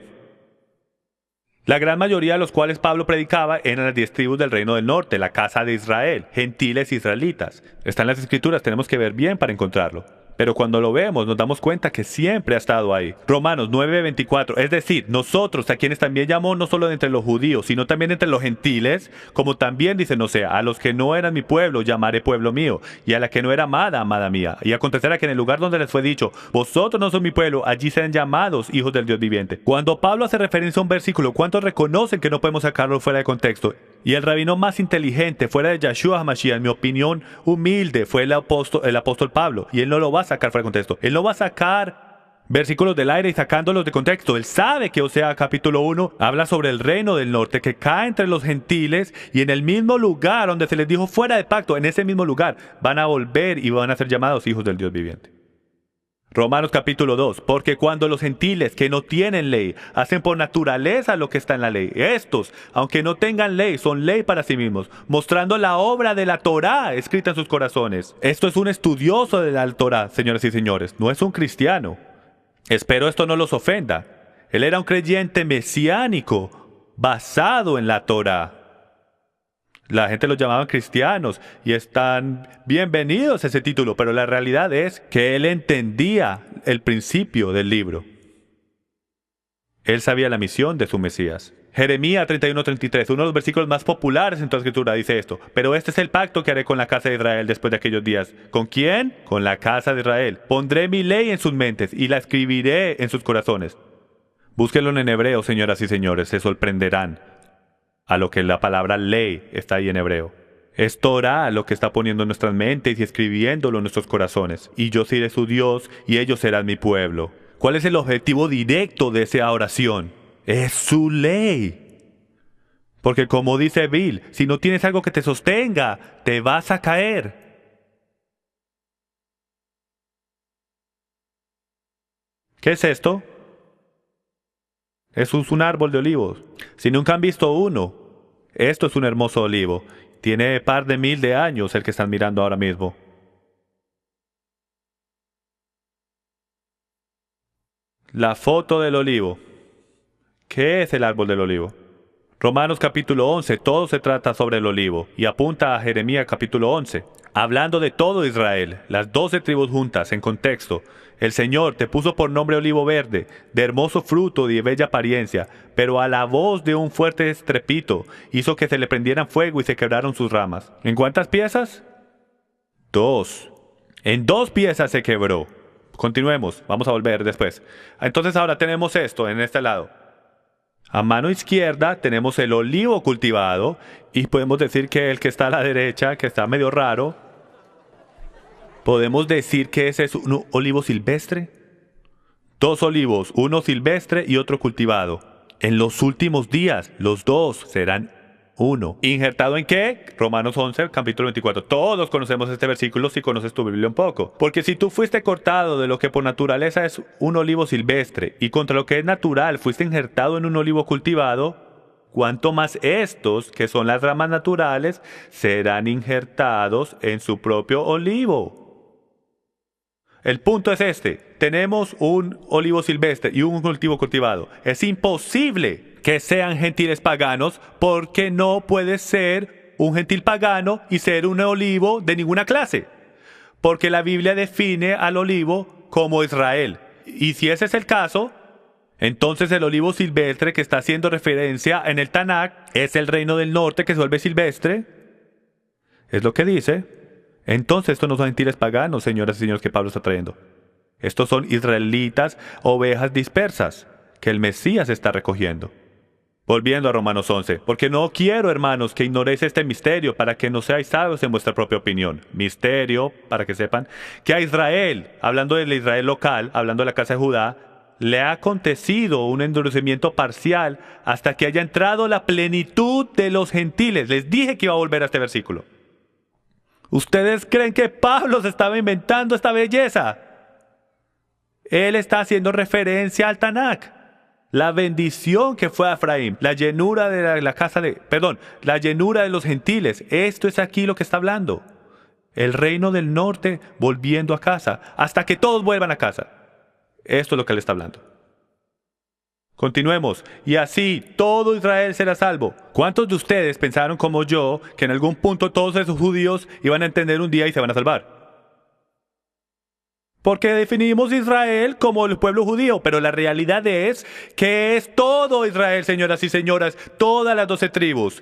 La gran mayoría de los cuales Pablo predicaba eran las 10 tribus del reino del norte, la casa de Israel, gentiles israelitas. Está en las escrituras, tenemos que ver bien para encontrarlo. Pero cuando lo vemos nos damos cuenta que siempre ha estado ahí. Romanos 9:24, es decir, nosotros a quienes también llamó no solo de entre los judíos, sino también entre los gentiles, como también dice, no sea, a los que no eran mi pueblo llamaré pueblo mío, y a la que no era amada, amada mía. Y acontecerá que en el lugar donde les fue dicho, vosotros no sois mi pueblo, allí serán llamados hijos del Dios viviente. Cuando Pablo hace referencia a un versículo, ¿cuántos reconocen que no podemos sacarlo fuera de contexto? Y el rabino más inteligente fuera de Yeshua HaMashiach, en mi opinión humilde, fue el apóstol Pablo. Y él no lo va a sacar fuera de contexto. Él no va a sacar versículos del aire y sacándolos de contexto. Él sabe que Osea capítulo 1 habla sobre el reino del norte que cae entre los gentiles y en el mismo lugar donde se les dijo fuera de pacto, en ese mismo lugar van a volver y van a ser llamados hijos del Dios viviente. Romanos capítulo 2, porque cuando los gentiles que no tienen ley hacen por naturaleza lo que está en la ley, estos, aunque no tengan ley, son ley para sí mismos, mostrando la obra de la Torá escrita en sus corazones. Esto es un estudioso de la Torá, señoras y señores, no es un cristiano. Espero esto no los ofenda. Él era un creyente mesiánico, basado en la Torá. La gente los llamaba cristianos y están bienvenidos a ese título, pero la realidad es que él entendía el principio del libro. Él sabía la misión de su Mesías. Jeremías 31:33, uno de los versículos más populares en toda la escritura, dice esto. Pero este es el pacto que haré con la casa de Israel después de aquellos días. ¿Con quién? Con la casa de Israel. Pondré mi ley en sus mentes y la escribiré en sus corazones. Búsquenlo en hebreo, señoras y señores, se sorprenderán a lo que la palabra ley está ahí en hebreo. Es Torah lo que está poniendo en nuestras mentes y escribiéndolo en nuestros corazones. Y yo seré su Dios y ellos serán mi pueblo. ¿Cuál es el objetivo directo de esa oración? Es su ley. Porque como dice Bill, si no tienes algo que te sostenga, te vas a caer. ¿Qué es esto? Es un árbol de olivos. Si nunca han visto uno, esto es un hermoso olivo. Tiene par de 1000 de años el que están mirando ahora mismo. La foto del olivo. ¿Qué es el árbol del olivo? Romanos capítulo 11, todo se trata sobre el olivo y apunta a Jeremías capítulo 11. Hablando de todo Israel, las 12 tribus juntas, en contexto. El Señor te puso por nombre olivo verde, de hermoso fruto y de bella apariencia, pero a la voz de un fuerte estrepito hizo que se le prendieran fuego y se quebraron sus ramas. ¿En cuántas piezas? 2. En 2 piezas se quebró. Continuemos, vamos a volver después. Entonces ahora tenemos esto en este lado. A mano izquierda tenemos el olivo cultivado y podemos decir que el que está a la derecha, que está medio raro, podemos decir que ese es un olivo silvestre. 2 olivos, uno silvestre y otro cultivado. En los últimos días, los 2 serán uno. ¿Injertado en qué? Romanos 11, capítulo 24. Todos conocemos este versículo si conoces tu Biblia un poco. Porque si tú fuiste cortado de lo que por naturaleza es un olivo silvestre y contra lo que es natural fuiste injertado en un olivo cultivado, cuanto más estos, que son las ramas naturales, serán injertados en su propio olivo. El punto es este: tenemos un olivo silvestre y un cultivo cultivado. Es imposible que sean gentiles paganos, porque no puede ser un gentil pagano y ser un olivo de ninguna clase. Porque la Biblia define al olivo como Israel. Y si ese es el caso, entonces el olivo silvestre que está haciendo referencia en el Tanakh es el reino del norte que se vuelve silvestre. Es lo que dice. Entonces estos no son gentiles paganos, señoras y señores, que Pablo está trayendo. Estos son israelitas, ovejas dispersas, que el Mesías está recogiendo. Volviendo a Romanos 11, porque no quiero, hermanos, que ignoréis este misterio, para que no seáis sabios en vuestra propia opinión. Misterio, para que sepan, que a Israel, hablando del Israel local, hablando de la casa de Judá, le ha acontecido un endurecimiento parcial hasta que haya entrado la plenitud de los gentiles. Les dije que iba a volver a este versículo. ¿Ustedes creen que Pablo se estaba inventando esta belleza? Él está haciendo referencia al Tanakh. La bendición que fue a Efraín, la llenura de la llenura de los gentiles. Esto es aquí lo que está hablando. El reino del norte volviendo a casa, hasta que todos vuelvan a casa. Esto es lo que él está hablando. Continuemos. Y así todo Israel será salvo. ¿Cuántos de ustedes pensaron como yo que en algún punto todos esos judíos iban a entender un día y se van a salvar? Porque definimos Israel como el pueblo judío, pero la realidad es que es todo Israel, señoras y señores, todas las 12 tribus.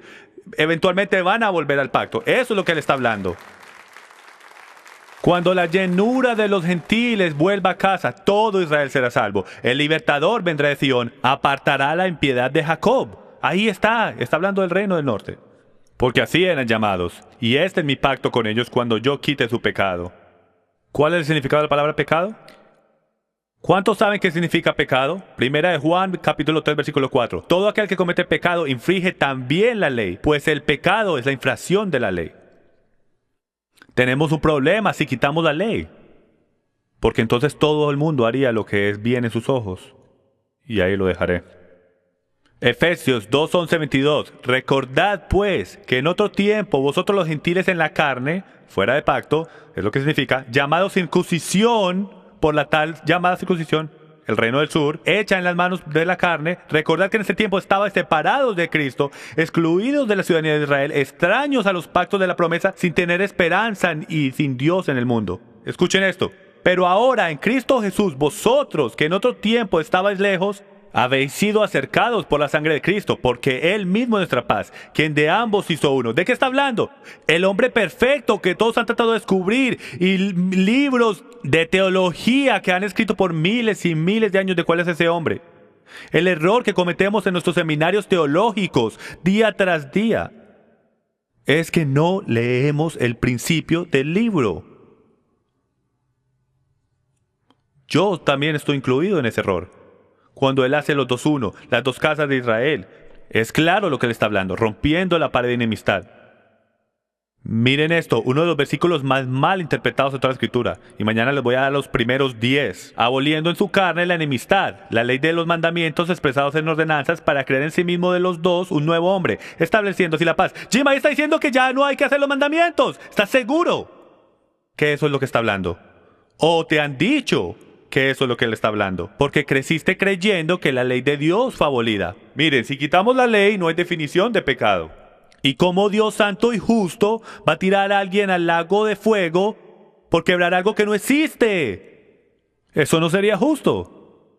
Eventualmente van a volver al pacto. Eso es lo que él está hablando. Cuando la llenura de los gentiles vuelva a casa, todo Israel será salvo. El libertador vendrá de Sion, apartará la impiedad de Jacob. Ahí está hablando del reino del norte. Porque así eran llamados, y este es mi pacto con ellos cuando yo quite su pecado. ¿Cuál es el significado de la palabra pecado? ¿Cuántos saben qué significa pecado? Primera de Juan, capítulo 3, versículo 4. Todo aquel que comete pecado infringe también la ley, pues el pecado es la infracción de la ley. Tenemos un problema si quitamos la ley, porque entonces todo el mundo haría lo que es bien en sus ojos. Y ahí lo dejaré. Efesios 2, 11, 22. Recordad pues que en otro tiempo vosotros los gentiles en la carne, fuera de pacto, es lo que significa, llamados circuncisión, por la tal llamada circuncisión, el reino del sur, hecha en las manos de la carne. Recordad que en ese tiempo estabais separados de Cristo, excluidos de la ciudadanía de Israel, extraños a los pactos de la promesa, sin tener esperanza y sin Dios en el mundo. Escuchen esto. Pero ahora en Cristo Jesús, vosotros que en otro tiempo estabais lejos, habéis sido acercados por la sangre de Cristo, porque Él mismo es nuestra paz, quien de ambos hizo uno. ¿De qué está hablando? El hombre perfecto que todos han tratado de descubrir, y libros de teología que han escrito por miles y miles de años de cuál es ese hombre. El error que cometemos en nuestros seminarios teológicos día tras día es que no leemos el principio del libro. Yo también estoy incluido en ese error. Cuando él hace los 2:1, las dos casas de Israel, es claro lo que él está hablando, rompiendo la pared de enemistad. Miren esto, uno de los versículos más mal interpretados de toda la Escritura, y mañana les voy a dar los primeros 10. Aboliendo en su carne la enemistad, la ley de los mandamientos expresados en ordenanzas, para crear en sí mismo de los dos un nuevo hombre, estableciendo así la paz. Jim, ahí está diciendo que ya no hay que hacer los mandamientos. ¿Estás seguro que eso es lo que está hablando? ¿O te han dicho que eso es lo que él está hablando? Porque creciste creyendo que la ley de Dios fue abolida. Miren, si quitamos la ley, no hay definición de pecado. ¿Y cómo Dios santo y justo va a tirar a alguien al lago de fuego por quebrar algo que no existe? Eso no sería justo.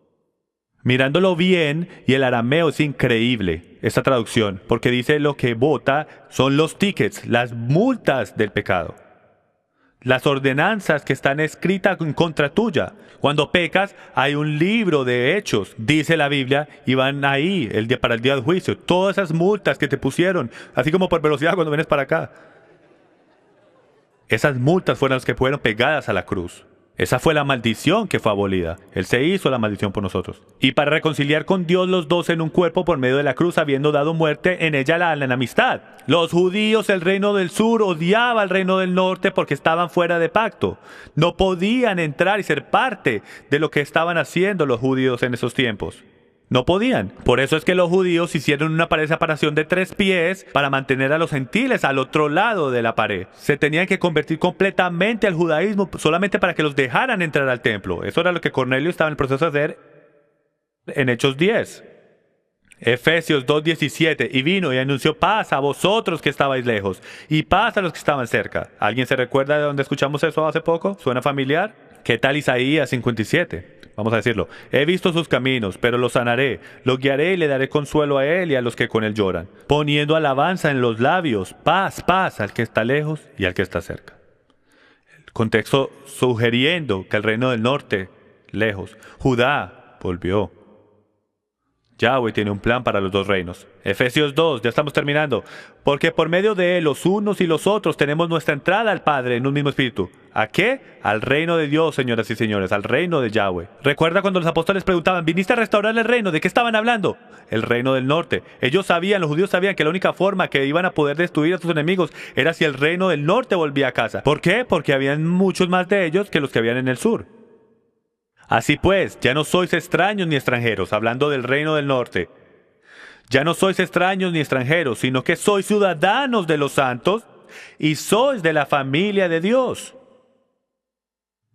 Mirándolo bien, y el arameo es increíble, esta traducción, porque dice lo que vota son los tickets, las multas del pecado. Las ordenanzas que están escritas en contra tuya. Cuando pecas, hay un libro de hechos, dice la Biblia, y van ahí para el día del juicio. Todas esas multas que te pusieron, así como por velocidad cuando vienes para acá. Esas multas fueron las que fueron pegadas a la cruz. Esa fue la maldición que fue abolida. Él se hizo la maldición por nosotros. Y para reconciliar con Dios los dos en un cuerpo por medio de la cruz, habiendo dado muerte en ella la enemistad. Los judíos, el reino del sur, odiaba al reino del norte porque estaban fuera de pacto. No podían entrar y ser parte de lo que estaban haciendo los judíos en esos tiempos. No podían. Por eso es que los judíos hicieron una pared de separación de 3 pies para mantener a los gentiles al otro lado de la pared. Se tenían que convertir completamente al judaísmo solamente para que los dejaran entrar al templo. Eso era lo que Cornelio estaba en el proceso de hacer en Hechos 10. Efesios 2:17. Y vino y anunció paz a vosotros que estabais lejos y paz a los que estaban cerca. ¿Alguien se recuerda de dónde escuchamos eso hace poco? ¿Suena familiar? ¿Qué tal Isaías 57? Vamos a decirlo. He visto sus caminos, pero los sanaré. Lo guiaré y le daré consuelo a él y a los que con él lloran. Poniendo alabanza en los labios. Paz, paz al que está lejos y al que está cerca. El contexto sugiriendo que el reino del norte, lejos. Judá volvió. Yahweh tiene un plan para los dos reinos. Efesios 2, ya estamos terminando. Porque por medio de él, los unos y los otros, tenemos nuestra entrada al Padre en un mismo espíritu. ¿A qué? Al reino de Dios, señoras y señores, al reino de Yahweh. ¿Recuerda cuando los apóstoles preguntaban, ¿viniste a restaurar el reino? ¿De qué estaban hablando? El reino del norte. Ellos sabían, los judíos sabían que la única forma que iban a poder destruir a sus enemigos era si el reino del norte volvía a casa. ¿Por qué? Porque habían muchos más de ellos que los que habían en el sur. Así pues, ya no sois extraños ni extranjeros, hablando del reino del norte. Ya no sois extraños ni extranjeros, sino que sois ciudadanos de los santos y sois de la familia de Dios.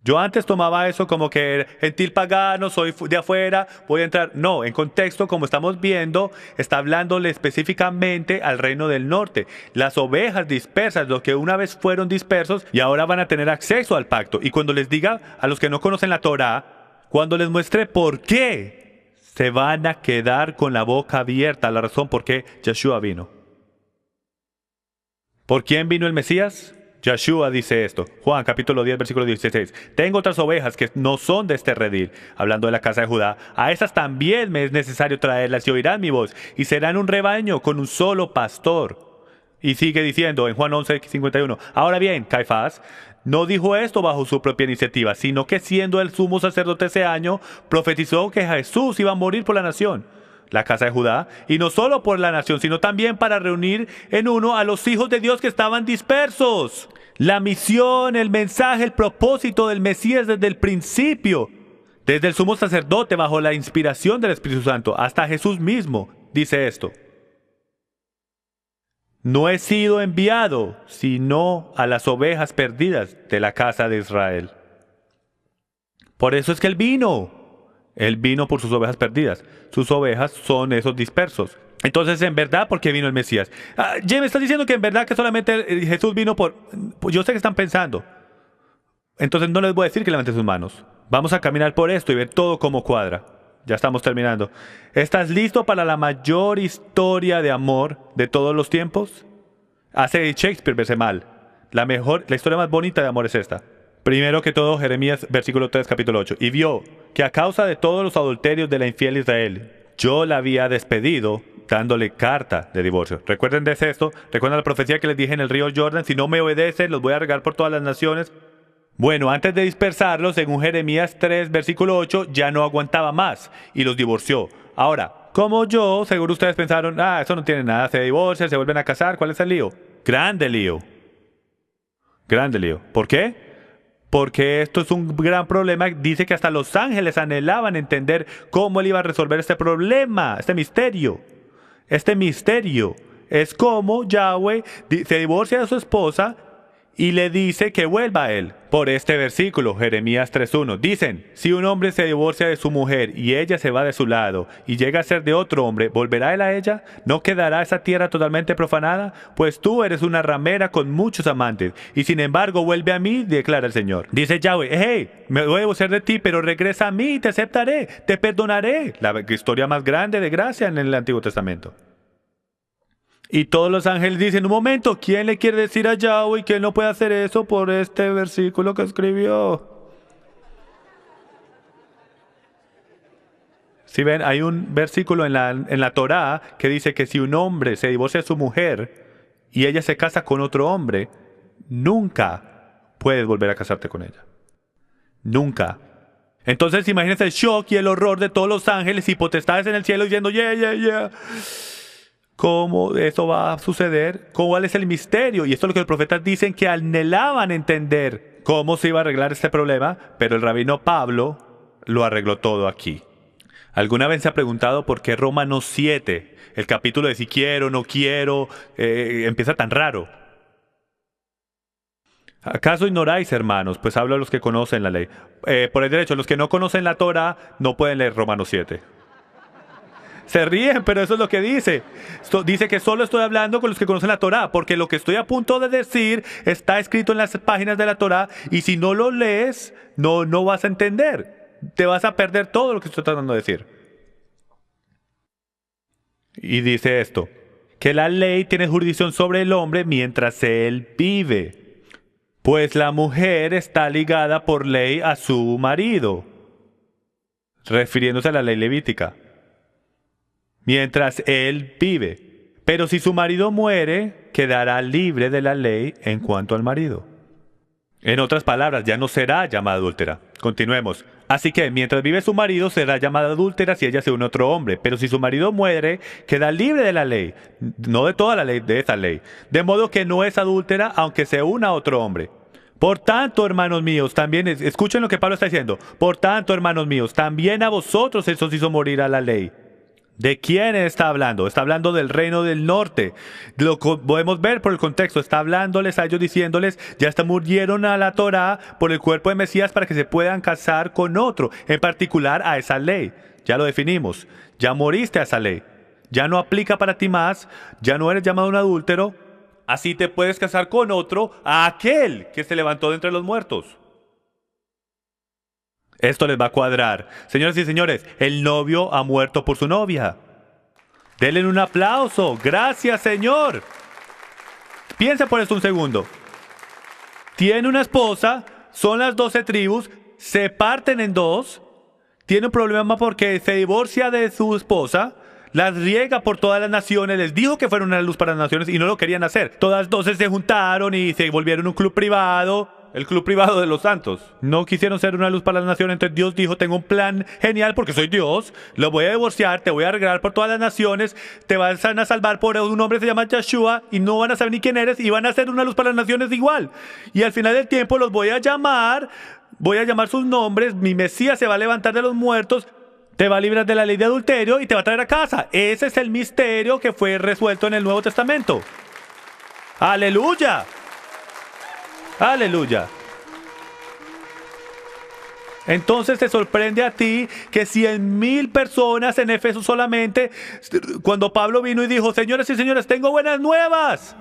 Yo antes tomaba eso como que gentil pagano, soy de afuera, voy a entrar. No, en contexto, como estamos viendo, está hablándole específicamente al reino del norte. Las ovejas dispersas, los que una vez fueron dispersos y ahora van a tener acceso al pacto. Y cuando les diga a los que no conocen la Torá, cuando les muestre por qué, se van a quedar con la boca abierta, la razón por qué Yeshua vino. ¿Por quién vino el Mesías? Yeshua dice esto. Juan capítulo 10, versículo 16. Tengo otras ovejas que no son de este redil, hablando de la casa de Judá. A esas también me es necesario traerlas y oirán mi voz, y serán un rebaño con un solo pastor. Y sigue diciendo en Juan 11, 51. Ahora bien, Caifás no dijo esto bajo su propia iniciativa, sino que siendo el sumo sacerdote ese año, profetizó que Jesús iba a morir por la nación, la casa de Judá, y no solo por la nación, sino también para reunir en uno a los hijos de Dios que estaban dispersos. La misión, el mensaje, el propósito del Mesías desde el principio, desde el sumo sacerdote bajo la inspiración del Espíritu Santo, hasta Jesús mismo, dice esto. No he sido enviado, sino a las ovejas perdidas de la casa de Israel. Por eso es que Él vino. Él vino por sus ovejas perdidas. Sus ovejas son esos dispersos. Entonces, en verdad, ¿por qué vino el Mesías? Jim, ¿estás diciendo que en verdad que solamente Jesús vino por...? Pues yo sé que están pensando. Entonces no les voy a decir que levanten sus manos. Vamos a caminar por esto y ver todo cómo cuadra. Ya estamos terminando. ¿Estás listo para la mayor historia de amor de todos los tiempos? Hace Shakespeare verse mal. La historia más bonita de amor es esta. Primero que todo, Jeremías, versículo 3, capítulo 8. Y vio que a causa de todos los adulterios de la infiel Israel, yo la había despedido, dándole carta de divorcio. Recuerden de esto. Recuerden la profecía que les dije en el río Jordan. Si no me obedecen, los voy a regar por todas las naciones. Bueno, antes de dispersarlos, según Jeremías 3, versículo 8, ya no aguantaba más y los divorció. Ahora, como yo, seguro ustedes pensaron, eso no tiene nada, se divorcian, se vuelven a casar, ¿cuál es el lío? Grande lío. Grande lío. ¿Por qué? Porque esto es un gran problema. Dice que hasta los ángeles anhelaban entender cómo él iba a resolver este problema, este misterio. Este misterio es cómo Yahweh se divorcia de su esposa y le dice que vuelva a él. Por este versículo, Jeremías 3.1, dicen, si un hombre se divorcia de su mujer y ella se va de su lado y llega a ser de otro hombre, ¿volverá él a ella? ¿No quedará esa tierra totalmente profanada? Pues tú eres una ramera con muchos amantes y sin embargo vuelve a mí, declara el Señor. Dice Yahweh, hey, me voy a divorciar de ti, pero regresa a mí y te aceptaré, te perdonaré. La historia más grande de gracia en el Antiguo Testamento. Y todos los ángeles dicen, un momento, ¿quién le quiere decir a Yahweh que él no puede hacer eso por este versículo que escribió? Si ven, hay un versículo en la Torá que dice que si un hombre se divorcia de su mujer y ella se casa con otro hombre, nunca puedes volver a casarte con ella. Nunca. Entonces imagínense el shock y el horror de todos los ángeles y potestades en el cielo diciendo, yeah. ¿Cómo eso va a suceder? ¿Cuál es el misterio? Y esto es lo que los profetas dicen que anhelaban entender cómo se iba a arreglar este problema, pero el rabino Pablo lo arregló todo aquí. ¿Alguna vez se ha preguntado por qué Romanos 7, el capítulo de si quiero, no quiero, empieza tan raro? ¿Acaso ignoráis, hermanos? Pues hablo a los que conocen la ley. Por el derecho, los que no conocen la Torah no pueden leer Romanos 7. Se ríen, pero eso es lo que dice. Dice que solo estoy hablando con los que conocen la Torah, porque lo que estoy a punto de decir está escrito en las páginas de la Torah, y si no lo lees, no vas a entender. Te vas a perder todo lo que estoy tratando de decir. Y dice esto, que la ley tiene jurisdicción sobre el hombre mientras él vive, pues la mujer está ligada por ley a su marido, refiriéndose a la ley levítica, mientras él vive. Pero si su marido muere, quedará libre de la ley en cuanto al marido. En otras palabras, ya no será llamada adúltera. Continuemos. Así que, mientras vive su marido, será llamada adúltera si ella se une a otro hombre. Pero si su marido muere, queda libre de la ley. No de toda la ley, de esa ley. De modo que no es adúltera, aunque se una a otro hombre. Por tanto, hermanos míos, también, escuchen lo que Pablo está diciendo. Por tanto, hermanos míos, también a vosotros se os hizo morir a la ley. ¿De quién está hablando? Está hablando del reino del norte. Lo podemos ver por el contexto. Está hablándoles a ellos diciéndoles, ya murieron a la Torá por el cuerpo de Mesías para que se puedan casar con otro, en particular a esa ley. Ya lo definimos. Ya moriste a esa ley. Ya no aplica para ti más. Ya no eres llamado un adúltero. Así te puedes casar con otro, a aquel que se levantó de entre los muertos. Esto les va a cuadrar. Señoras y señores, el novio ha muerto por su novia. Denle un aplauso. Gracias, Señor. Piensa por esto un segundo. Tiene una esposa, son las 12 tribus, se parten en dos, tiene un problema porque se divorcia de su esposa, las riega por todas las naciones, les dijo que fueron una luz para las naciones y no lo querían hacer. Todas 12 se juntaron y se volvieron un club privado. El club privado de los santos. No quisieron ser una luz para las naciones, entonces Dios dijo, tengo un plan genial porque soy Dios, lo voy a divorciar, te voy a arreglar por todas las naciones, te van a salvar por un hombre que se llama Yeshua y no van a saber ni quién eres y van a ser una luz para las naciones igual. Y al final del tiempo los voy a llamar sus nombres, mi Mesías se va a levantar de los muertos, te va a librar de la ley de adulterio y te va a traer a casa. Ese es el misterio que fue resuelto en el Nuevo Testamento. ¡Aleluya! ¡Aleluya! Entonces te sorprende a ti que 100,000 personas en Éfeso solamente, cuando Pablo vino y dijo, señores y señores, tengo buenas nuevas.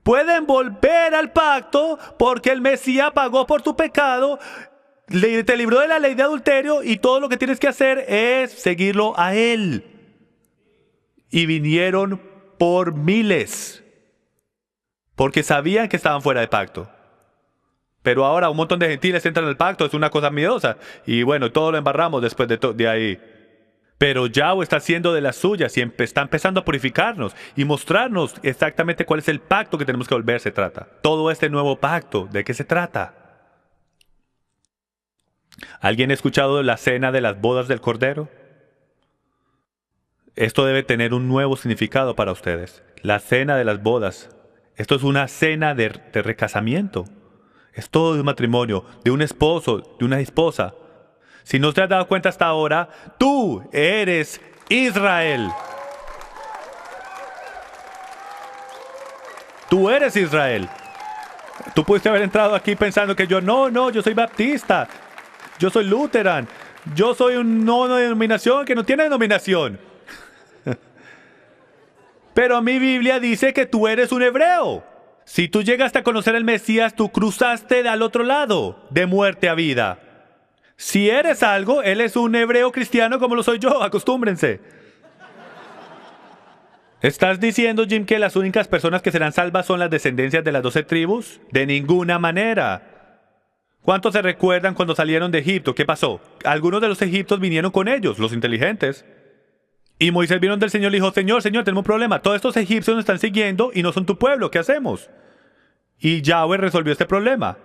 Pueden volver al pacto porque el Mesías pagó por tu pecado, te libró de la ley de adulterio y todo lo que tienes que hacer es seguirlo a Él. Y vinieron por miles. Porque sabían que estaban fuera de pacto. Pero ahora un montón de gentiles entran al pacto, es una cosa miedosa. Y bueno, todo lo embarramos después de ahí. Pero Yahweh está haciendo de las suyas y está empezando a purificarnos y mostrarnos exactamente cuál es el pacto que tenemos que volver se trata. Todo este nuevo pacto, ¿de qué se trata? ¿Alguien ha escuchado de la cena de las bodas del Cordero? Esto debe tener un nuevo significado para ustedes. La cena de las bodas. Esto es una cena de recasamiento. Es todo de un matrimonio, de un esposo, de una esposa. Si no te has dado cuenta hasta ahora, tú eres Israel. Tú eres Israel. Tú pudiste haber entrado aquí pensando que yo yo soy baptista. Yo soy luterano. Yo soy una denominación que no tiene denominación. Pero mi Biblia dice que tú eres un hebreo. Si tú llegaste a conocer al Mesías, tú cruzaste al otro lado, de muerte a vida. Si eres algo, él es un hebreo cristiano como lo soy yo, acostúmbrense. ¿Estás diciendo, Jim, que las únicas personas que serán salvas son las descendencias de las 12 tribus? De ninguna manera. ¿Cuántos se recuerdan cuando salieron de Egipto? ¿Qué pasó? Algunos de los egipcios vinieron con ellos, los inteligentes. Y Moisés vino del Señor y le dijo, Señor, tenemos un problema. Todos estos egipcios nos están siguiendo y no son tu pueblo. ¿Qué hacemos? Y Yahweh resolvió este problema.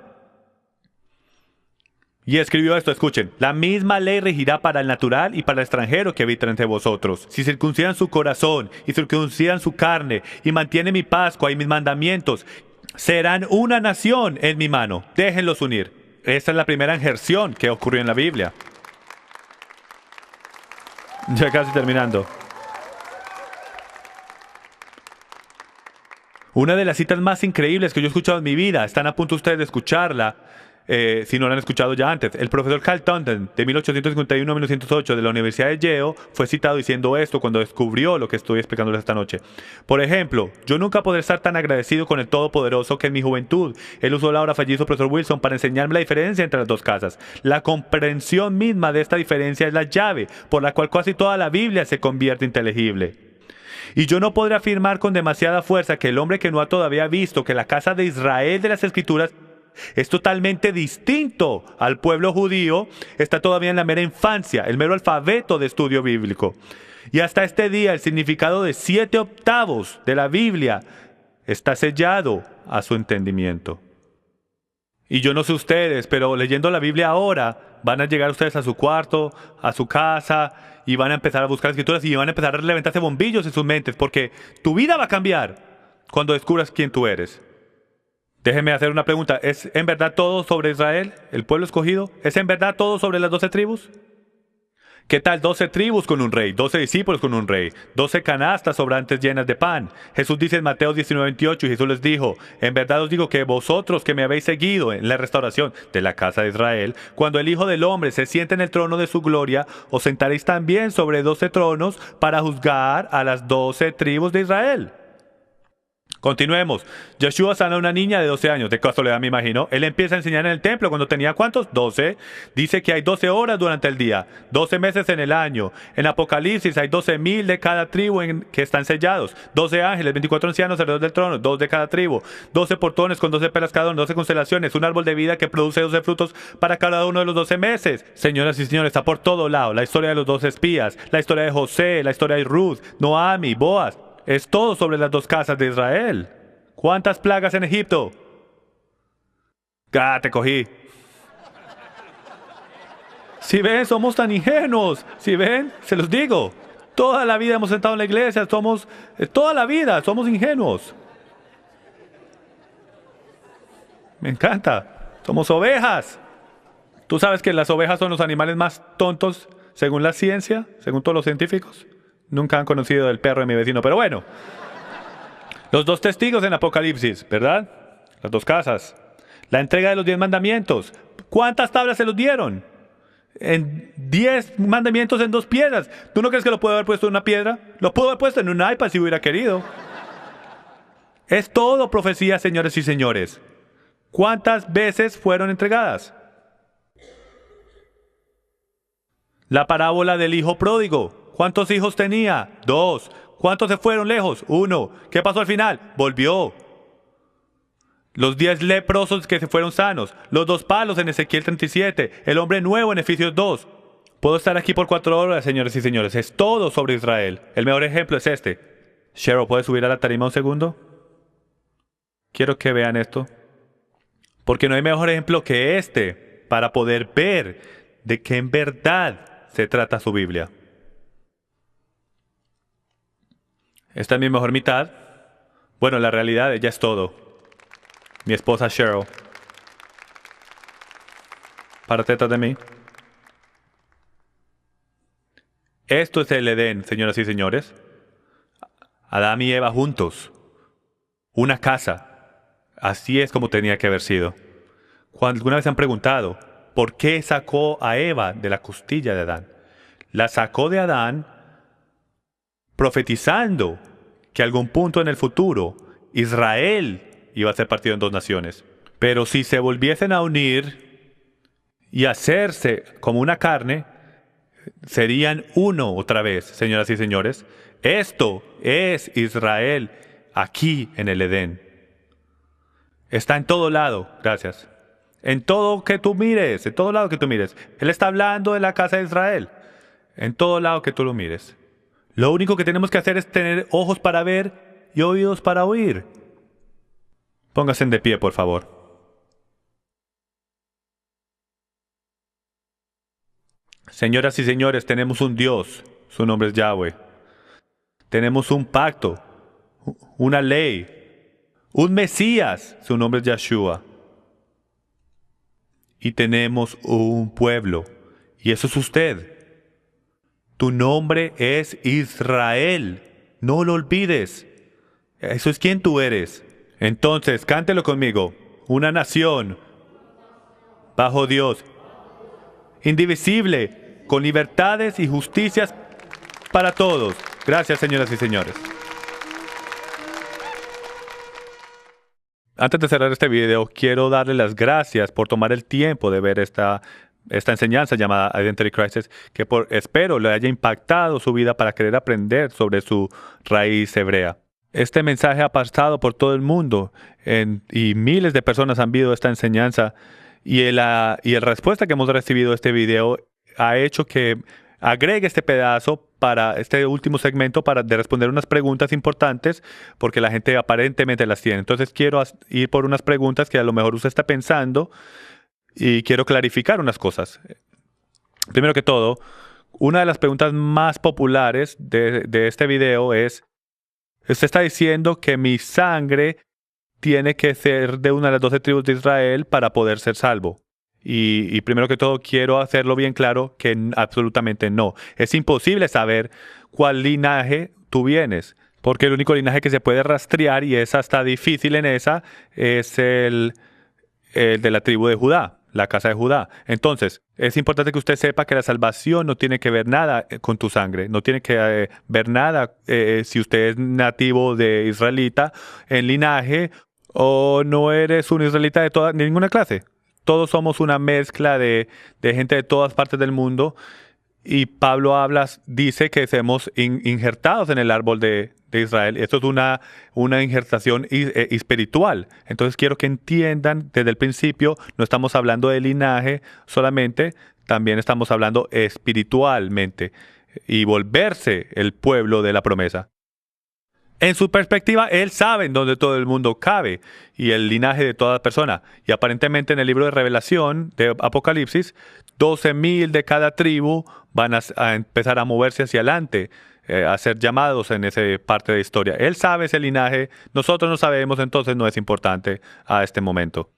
Y escribió esto, escuchen. La misma ley regirá para el natural y para el extranjero que habita entre vosotros. Si circuncidan su corazón y circuncidan su carne y mantienen mi Pascua y mis mandamientos, serán una nación en mi mano. Déjenlos unir. Esta es la primera injerción que ocurrió en la Biblia. Ya casi terminando. Una de las citas más increíbles que yo he escuchado en mi vida, están a punto ustedes de escucharla, si no la han escuchado ya antes. El profesor Carl Townsend, de 1851 a 1908, de la Universidad de Yale, fue citado diciendo esto cuando descubrió lo que estoy explicándoles esta noche. Por ejemplo, yo nunca podré estar tan agradecido con el Todopoderoso que en mi juventud él usó la ahora fallecido profesor Wilson para enseñarme la diferencia entre las dos casas. La comprensión misma de esta diferencia es la llave por la cual casi toda la Biblia se convierte inteligible. Y yo no podré afirmar con demasiada fuerza que el hombre que no ha todavía visto que la casa de Israel de las Escrituras es totalmente distinto al pueblo judío, está todavía en la mera infancia, el mero alfabeto de estudio bíblico. Y hasta este día el significado de 7/8 de la Biblia está sellado a su entendimiento. Y yo no sé ustedes, pero leyendo la Biblia ahora, van a llegar ustedes a su cuarto, a su casa, y van a empezar a buscar escrituras y van a empezar a levantarse bombillos en sus mentes, porque tu vida va a cambiar cuando descubras quién tú eres. Déjenme hacer una pregunta. ¿Es en verdad todo sobre Israel, el pueblo escogido? ¿Es en verdad todo sobre las 12 tribus? ¿Qué tal 12 tribus con un rey, 12 discípulos con un rey, 12 canastas sobrantes llenas de pan? Jesús dice en Mateo 19:28, y Jesús les dijo, en verdad os digo que vosotros que me habéis seguido en la restauración de la casa de Israel, cuando el Hijo del Hombre se siente en el trono de su gloria, os sentaréis también sobre 12 tronos para juzgar a las 12 tribus de Israel. Continuemos. Yeshua sana a una niña de 12 años. De casualidad me imagino. Él empieza a enseñar en el templo cuando tenía ¿cuántos? 12. Dice que hay 12 horas durante el día. 12 meses en el año. En Apocalipsis hay 12,000 de cada tribu que están sellados. 12 ángeles, 24 ancianos alrededor del trono. 2 de cada tribu. 12 portones con 12 perlas cada uno. 12 constelaciones. Un árbol de vida que produce 12 frutos para cada uno de los 12 meses. Señoras y señores, está por todo lado. La historia de los 12 espías. La historia de José. La historia de Ruth. Noami. Boaz. Es todo sobre las dos casas de Israel. ¿Cuántas plagas en Egipto? ¡Ah, te cogí! Si ven, somos tan ingenuos. Si ven, se los digo. Toda la vida hemos sentado en la iglesia. Toda la vida somos ingenuos. Me encanta. Somos ovejas. ¿Tú sabes que las ovejas son los animales más tontos según la ciencia? Según todos los científicos. Nunca han conocido el perro de mi vecino, pero bueno. Los 2 testigos en Apocalipsis, ¿verdad? Las 2 casas. La entrega de los 10 mandamientos. ¿Cuántas tablas se los dieron? En 10 mandamientos en 2 piedras. ¿Tú no crees que lo puede haber puesto en una piedra? Lo pudo haber puesto en un iPad si hubiera querido. Es todo profecía, señores y señores. ¿Cuántas veces fueron entregadas? La parábola del hijo pródigo. ¿Cuántos hijos tenía? 2. ¿Cuántos se fueron lejos? 1. ¿Qué pasó al final? Volvió. Los 10 leprosos que se fueron sanos. Los 2 palos en Ezequiel 37. El hombre nuevo en Efesios 2. Puedo estar aquí por 4 horas, señores y señores. Es todo sobre Israel. El mejor ejemplo es este. Cheryl, ¿puedes subir a la tarima un segundo? Quiero que vean esto. Porque no hay mejor ejemplo que este para poder ver de qué en verdad se trata su Biblia. Esta es mi mejor mitad. Bueno, la realidad, ella es todo. Mi esposa Cheryl. Párate detrás de mí. Esto es el Edén, señoras y señores. Adán y Eva juntos. Una casa. Así es como tenía que haber sido. Cuando alguna vez se han preguntado, ¿por qué sacó a Eva de la costilla de Adán? La sacó de Adán profetizando que a algún punto en el futuro Israel iba a ser partido en 2 naciones. Pero si se volviesen a unir y hacerse como una carne, serían uno otra vez, señoras y señores. Esto es Israel aquí en el Edén. Está en todo lado, gracias. En todo que tú mires, en todo lado que tú mires. Él está hablando de la casa de Israel. En todo lado que tú lo mires. Lo único que tenemos que hacer es tener ojos para ver y oídos para oír. Pónganse de pie, por favor. Señoras y señores, tenemos un Dios. Su nombre es Yahweh. Tenemos un pacto, una ley, un Mesías. Su nombre es Yeshua. Y tenemos un pueblo. Y eso es usted. Tu nombre es Israel. No lo olvides. Eso es quien tú eres. Entonces, cántelo conmigo. Una nación bajo Dios, indivisible, con libertades y justicias para todos. Gracias, señoras y señores. Antes de cerrar este video, quiero darle las gracias por tomar el tiempo de ver esta enseñanza llamada Identity Crisis, que espero le haya impactado su vida para querer aprender sobre su raíz hebrea. Este mensaje ha pasado por todo el mundo y miles de personas han visto esta enseñanza y la respuesta que hemos recibido a este video ha hecho que agregue este pedazo para este último segmento de responder unas preguntas importantes porque la gente aparentemente las tiene. Entonces quiero ir por unas preguntas que a lo mejor usted está pensando y quiero clarificar unas cosas. Primero que todo, una de las preguntas más populares de este video es: usted está diciendo que mi sangre tiene que ser de una de las 12 tribus de Israel para poder ser salvo. Y primero que todo quiero hacerlo bien claro que absolutamente no. Es imposible saber cuál linaje tú vienes, porque el único linaje que se puede rastrear, y es hasta difícil en esa, es el de la tribu de Judá, la casa de Judá. Entonces, es importante que usted sepa que la salvación no tiene que ver nada con tu sangre, no tiene que ver nada si usted es nativo de israelita en linaje o no eres un israelita de ninguna clase. Todos somos una mezcla de gente de todas partes del mundo y Pablo dice que somos injertados en el árbol de Israel. Esto es una injertación espiritual. Entonces quiero que entiendan desde el principio, no estamos hablando de linaje solamente, también estamos hablando espiritualmente y volverse el pueblo de la promesa. En su perspectiva, él sabe en dónde todo el mundo cabe y el linaje de toda persona. Y aparentemente en el libro de Revelación, de Apocalipsis, 12,000 de cada tribu van a empezar a moverse hacia adelante, a ser llamados en esa parte de historia. Él sabe ese linaje, nosotros no sabemos, entonces no es importante a este momento.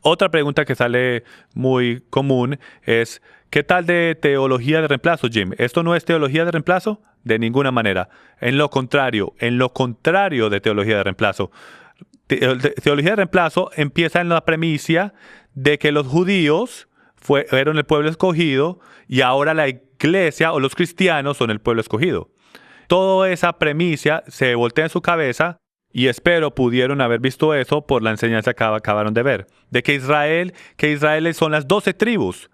Otra pregunta que sale muy común es: ¿qué tal de teología de reemplazo, Jim? ¿Esto no es teología de reemplazo? De ninguna manera. En lo contrario de teología de reemplazo. Teología de reemplazo empieza en la premisa de que los judíos fueron el pueblo escogido y ahora la iglesia o los cristianos son el pueblo escogido. Toda esa premisa se voltea en su cabeza y espero pudieron haber visto eso por la enseñanza que acabaron de ver. De que Israel son las 12 tribus.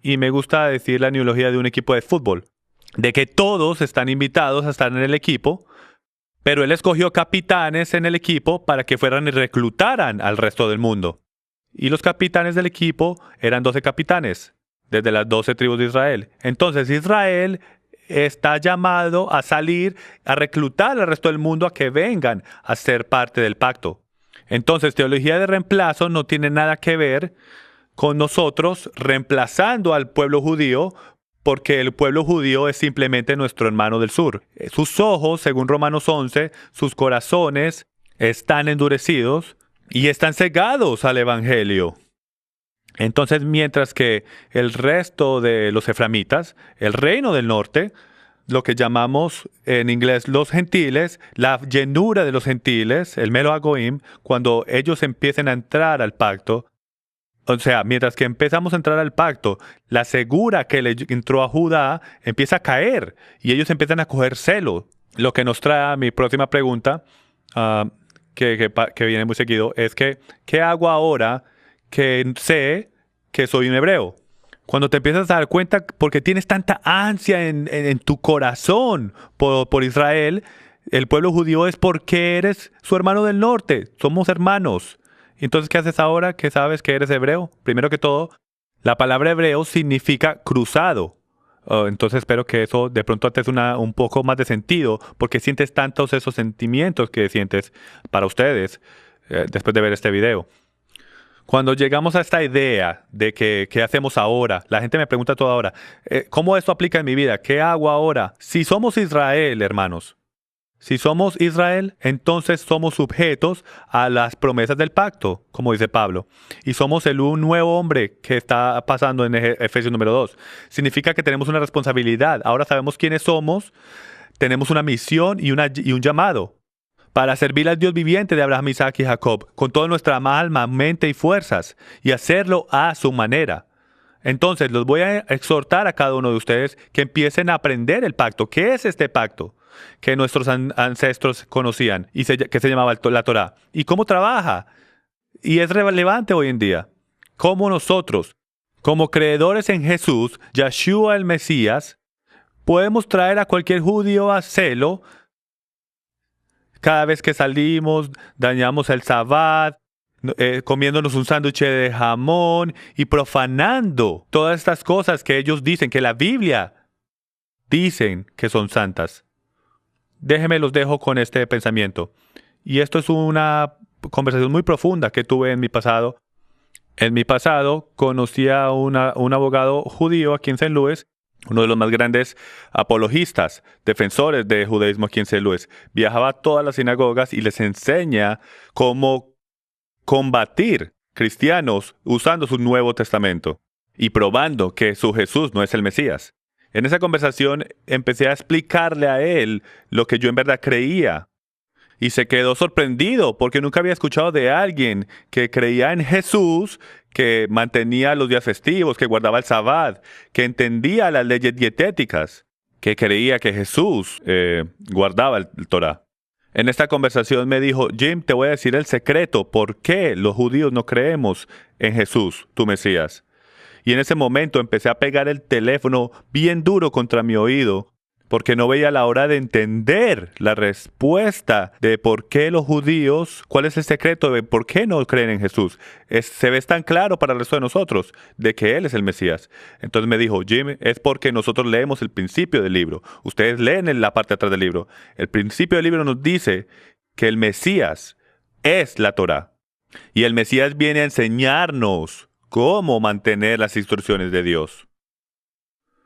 Y me gusta decir la neología de un equipo de fútbol. De que todos están invitados a estar en el equipo, pero él escogió capitanes en el equipo para que fueran y reclutaran al resto del mundo. Y los capitanes del equipo eran 12 capitanes, desde las 12 tribus de Israel. Entonces Israel está llamado a salir, a reclutar al resto del mundo a que vengan a ser parte del pacto. Entonces, teología de reemplazo no tiene nada que ver con nosotros reemplazando al pueblo judío, porque el pueblo judío es simplemente nuestro hermano del sur. Sus ojos, según Romanos 11, sus corazones están endurecidos y están cegados al evangelio. Entonces, mientras que el resto de los eframitas, el reino del norte, lo que llamamos en inglés los gentiles, la llenura de los gentiles, el Melo Agoim, cuando ellos empiecen a entrar al pacto, o sea, mientras que empezamos a entrar al pacto, la segura que le entró a Judá empieza a caer y ellos empiezan a coger celo. Lo que nos trae a mi próxima pregunta, que viene muy seguido, es que ¿qué hago ahora que sé que soy un hebreo? Cuando te empiezas a dar cuenta, porque tienes tanta ansia en tu corazón por Israel, el pueblo judío, es porque eres su hermano del norte. Somos hermanos. Entonces, ¿qué haces ahora que sabes que eres hebreo? Primero que todo, la palabra hebreo significa cruzado. Entonces espero que eso de pronto te dé un poco más de sentido, porque sientes tantos esos sentimientos que sientes para ustedes después de ver este video. Cuando llegamos a esta idea de qué hacemos ahora, la gente me pregunta toda hora, ¿cómo esto aplica en mi vida? ¿Qué hago ahora? Si somos Israel, hermanos, Si somos Israel, entonces somos sujetos a las promesas del pacto, como dice Pablo. Y somos un nuevo hombre que está pasando en Efesios número 2. Significa que tenemos una responsabilidad. Ahora sabemos quiénes somos, tenemos una misión y un llamado para servir al Dios viviente de Abraham, Isaac y Jacob, con toda nuestra alma, mente y fuerzas, y hacerlo a su manera. Entonces, los voy a exhortar a cada uno de ustedes que empiecen a aprender el pacto. ¿Qué es este pacto que nuestros ancestros conocían y que se llamaba la Torá? ¿Y cómo trabaja? Y es relevante hoy en día. ¿Cómo nosotros, como creedores en Jesús, Yeshua el Mesías, podemos traer a cualquier judío a celo cada vez que salimos, dañamos el sabbat, comiéndonos un sándwich de jamón y profanando todas estas cosas que ellos dicen, que la Biblia dicen que son santas? Déjenme los dejo con este pensamiento. Y esto es una conversación muy profunda que tuve en mi pasado. En mi pasado conocí a un abogado judío aquí en St. Louis, uno de los más grandes apologistas, defensores de judaísmo aquí en St. Louis. Viajaba a todas las sinagogas y les enseña cómo combatir cristianos usando su Nuevo Testamento y probando que su Jesús no es el Mesías. En esa conversación empecé a explicarle a él lo que yo en verdad creía. Y se quedó sorprendido porque nunca había escuchado de alguien que creía en Jesús, que mantenía los días festivos, que guardaba el sabbat, que entendía las leyes dietéticas, que creía que Jesús guardaba el Torah. En esta conversación me dijo: Jim, te voy a decir el secreto por qué los judíos no creemos en Jesús, tu Mesías. Y en ese momento empecé a pegar el teléfono bien duro contra mi oído, porque no veía la hora de entender la respuesta de por qué los judíos, cuál es el secreto de por qué no creen en Jesús. Se ve tan claro para el resto de nosotros de que Él es el Mesías. Entonces me dijo: Jim, es porque nosotros leemos el principio del libro. Ustedes leen en la parte de atrás del libro. El principio del libro nos dice que el Mesías es la Torá. Y el Mesías viene a enseñarnos cómo mantener las instrucciones de Dios.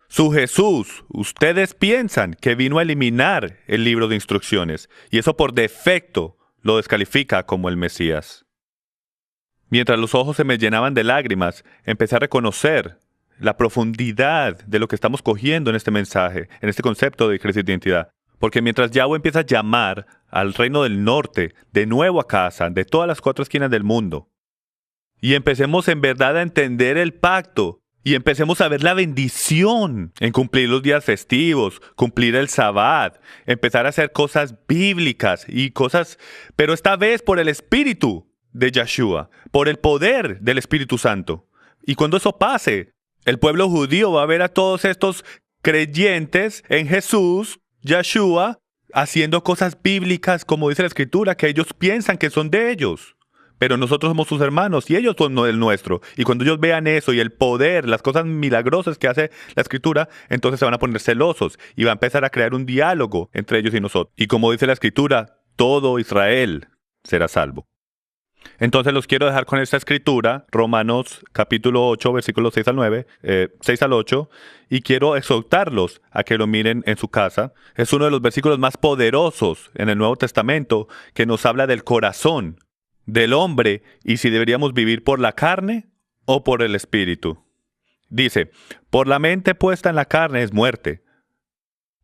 Su Jesús, ustedes piensan que vino a eliminar el libro de instrucciones, y eso por defecto lo descalifica como el Mesías. Mientras los ojos se me llenaban de lágrimas, empecé a reconocer la profundidad de lo que estamos cogiendo en este mensaje, en este concepto de crisis de identidad. Porque mientras Yahweh empieza a llamar al reino del norte de nuevo a casa, de todas las 4 esquinas del mundo, y empecemos en verdad a entender el pacto, y empecemos a ver la bendición en cumplir los días festivos, cumplir el sabbat, empezar a hacer cosas bíblicas y cosas, pero esta vez por el Espíritu de Yeshua, por el poder del Espíritu Santo. Y cuando eso pase, el pueblo judío va a ver a todos estos creyentes en Jesús, Yeshua, haciendo cosas bíblicas, como dice la Escritura, que ellos piensan que son de ellos. Pero nosotros somos sus hermanos y ellos son el nuestro. Y cuando ellos vean eso y el poder, las cosas milagrosas que hace la Escritura, entonces se van a poner celosos y va a empezar a crear un diálogo entre ellos y nosotros. Y como dice la Escritura, todo Israel será salvo. Entonces los quiero dejar con esta escritura, Romanos capítulo 8, versículos 6 al 9, 6 al 8, y quiero exhortarlos a que lo miren en su casa. Es uno de los versículos más poderosos en el Nuevo Testamento que nos habla del corazón del hombre y si deberíamos vivir por la carne o por el espíritu. Dice: por la mente puesta en la carne es muerte,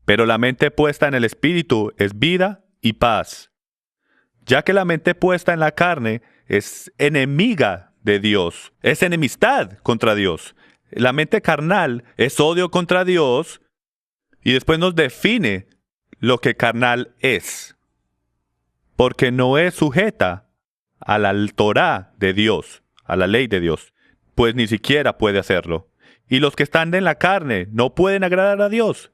pero la mente puesta en el espíritu es vida y paz. Ya que la mente puesta en la carne es enemiga de Dios, es enemistad contra Dios. La mente carnal es odio contra Dios y después nos define lo que carnal es, porque no es sujeta a la Torá de Dios, a la ley de Dios, pues ni siquiera puede hacerlo. Y los que están en la carne no pueden agradar a Dios.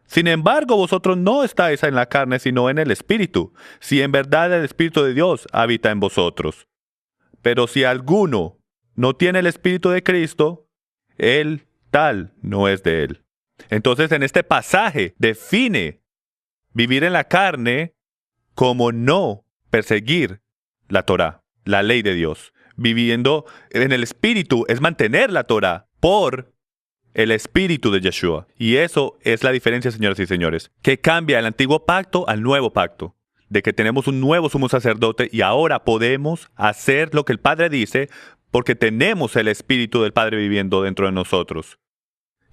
Sin embargo, vosotros no estáis en la carne, sino en el Espíritu, si en verdad el Espíritu de Dios habita en vosotros. Pero si alguno no tiene el Espíritu de Cristo, él tal no es de él. Entonces, en este pasaje define vivir en la carne como no perseguir la Torá, la ley de Dios. Viviendo en el Espíritu es mantener la Torá por el espíritu de Yeshua. Y eso es la diferencia, señoras y señores, que cambia el antiguo pacto al nuevo pacto. De que tenemos un nuevo sumo sacerdote y ahora podemos hacer lo que el Padre dice porque tenemos el espíritu del Padre viviendo dentro de nosotros.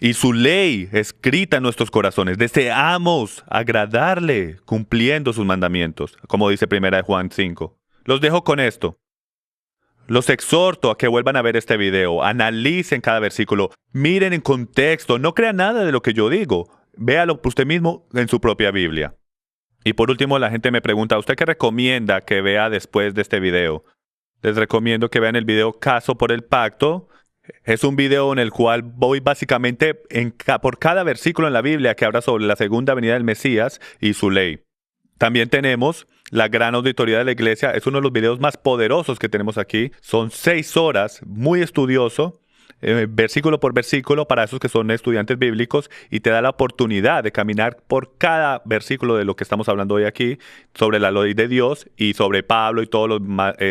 Y su ley escrita en nuestros corazones. Deseamos agradarle cumpliendo sus mandamientos, como dice 1 Juan 5. Los dejo con esto. Los exhorto a que vuelvan a ver este video, analicen cada versículo, miren en contexto, no crean nada de lo que yo digo, véalo por usted mismo en su propia Biblia. Y por último, la gente me pregunta, ¿usted qué recomienda que vea después de este video? Les recomiendo que vean el video Caso por el Pacto. Es un video en el cual voy básicamente por cada versículo en la Biblia que habla sobre la segunda venida del Mesías y su ley. También tenemos la gran auditoría de la iglesia. Es uno de los videos más poderosos que tenemos aquí. Son 6 horas, muy estudioso, versículo por versículo para esos que son estudiantes bíblicos y te da la oportunidad de caminar por cada versículo de lo que estamos hablando hoy aquí, sobre la ley de Dios y sobre Pablo y todos los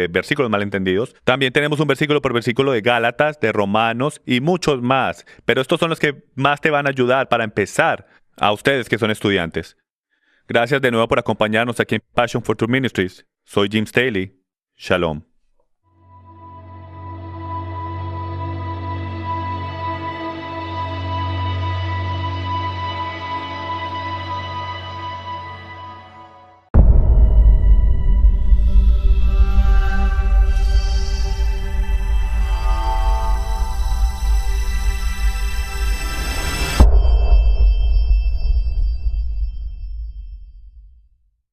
versículos malentendidos. También tenemos un versículo por versículo de Gálatas, de Romanos y muchos más. Pero estos son los que más te van a ayudar para empezar a ustedes que son estudiantes. Gracias de nuevo por acompañarnos aquí en Passion for Truth Ministries. Soy Jim Staley. Shalom.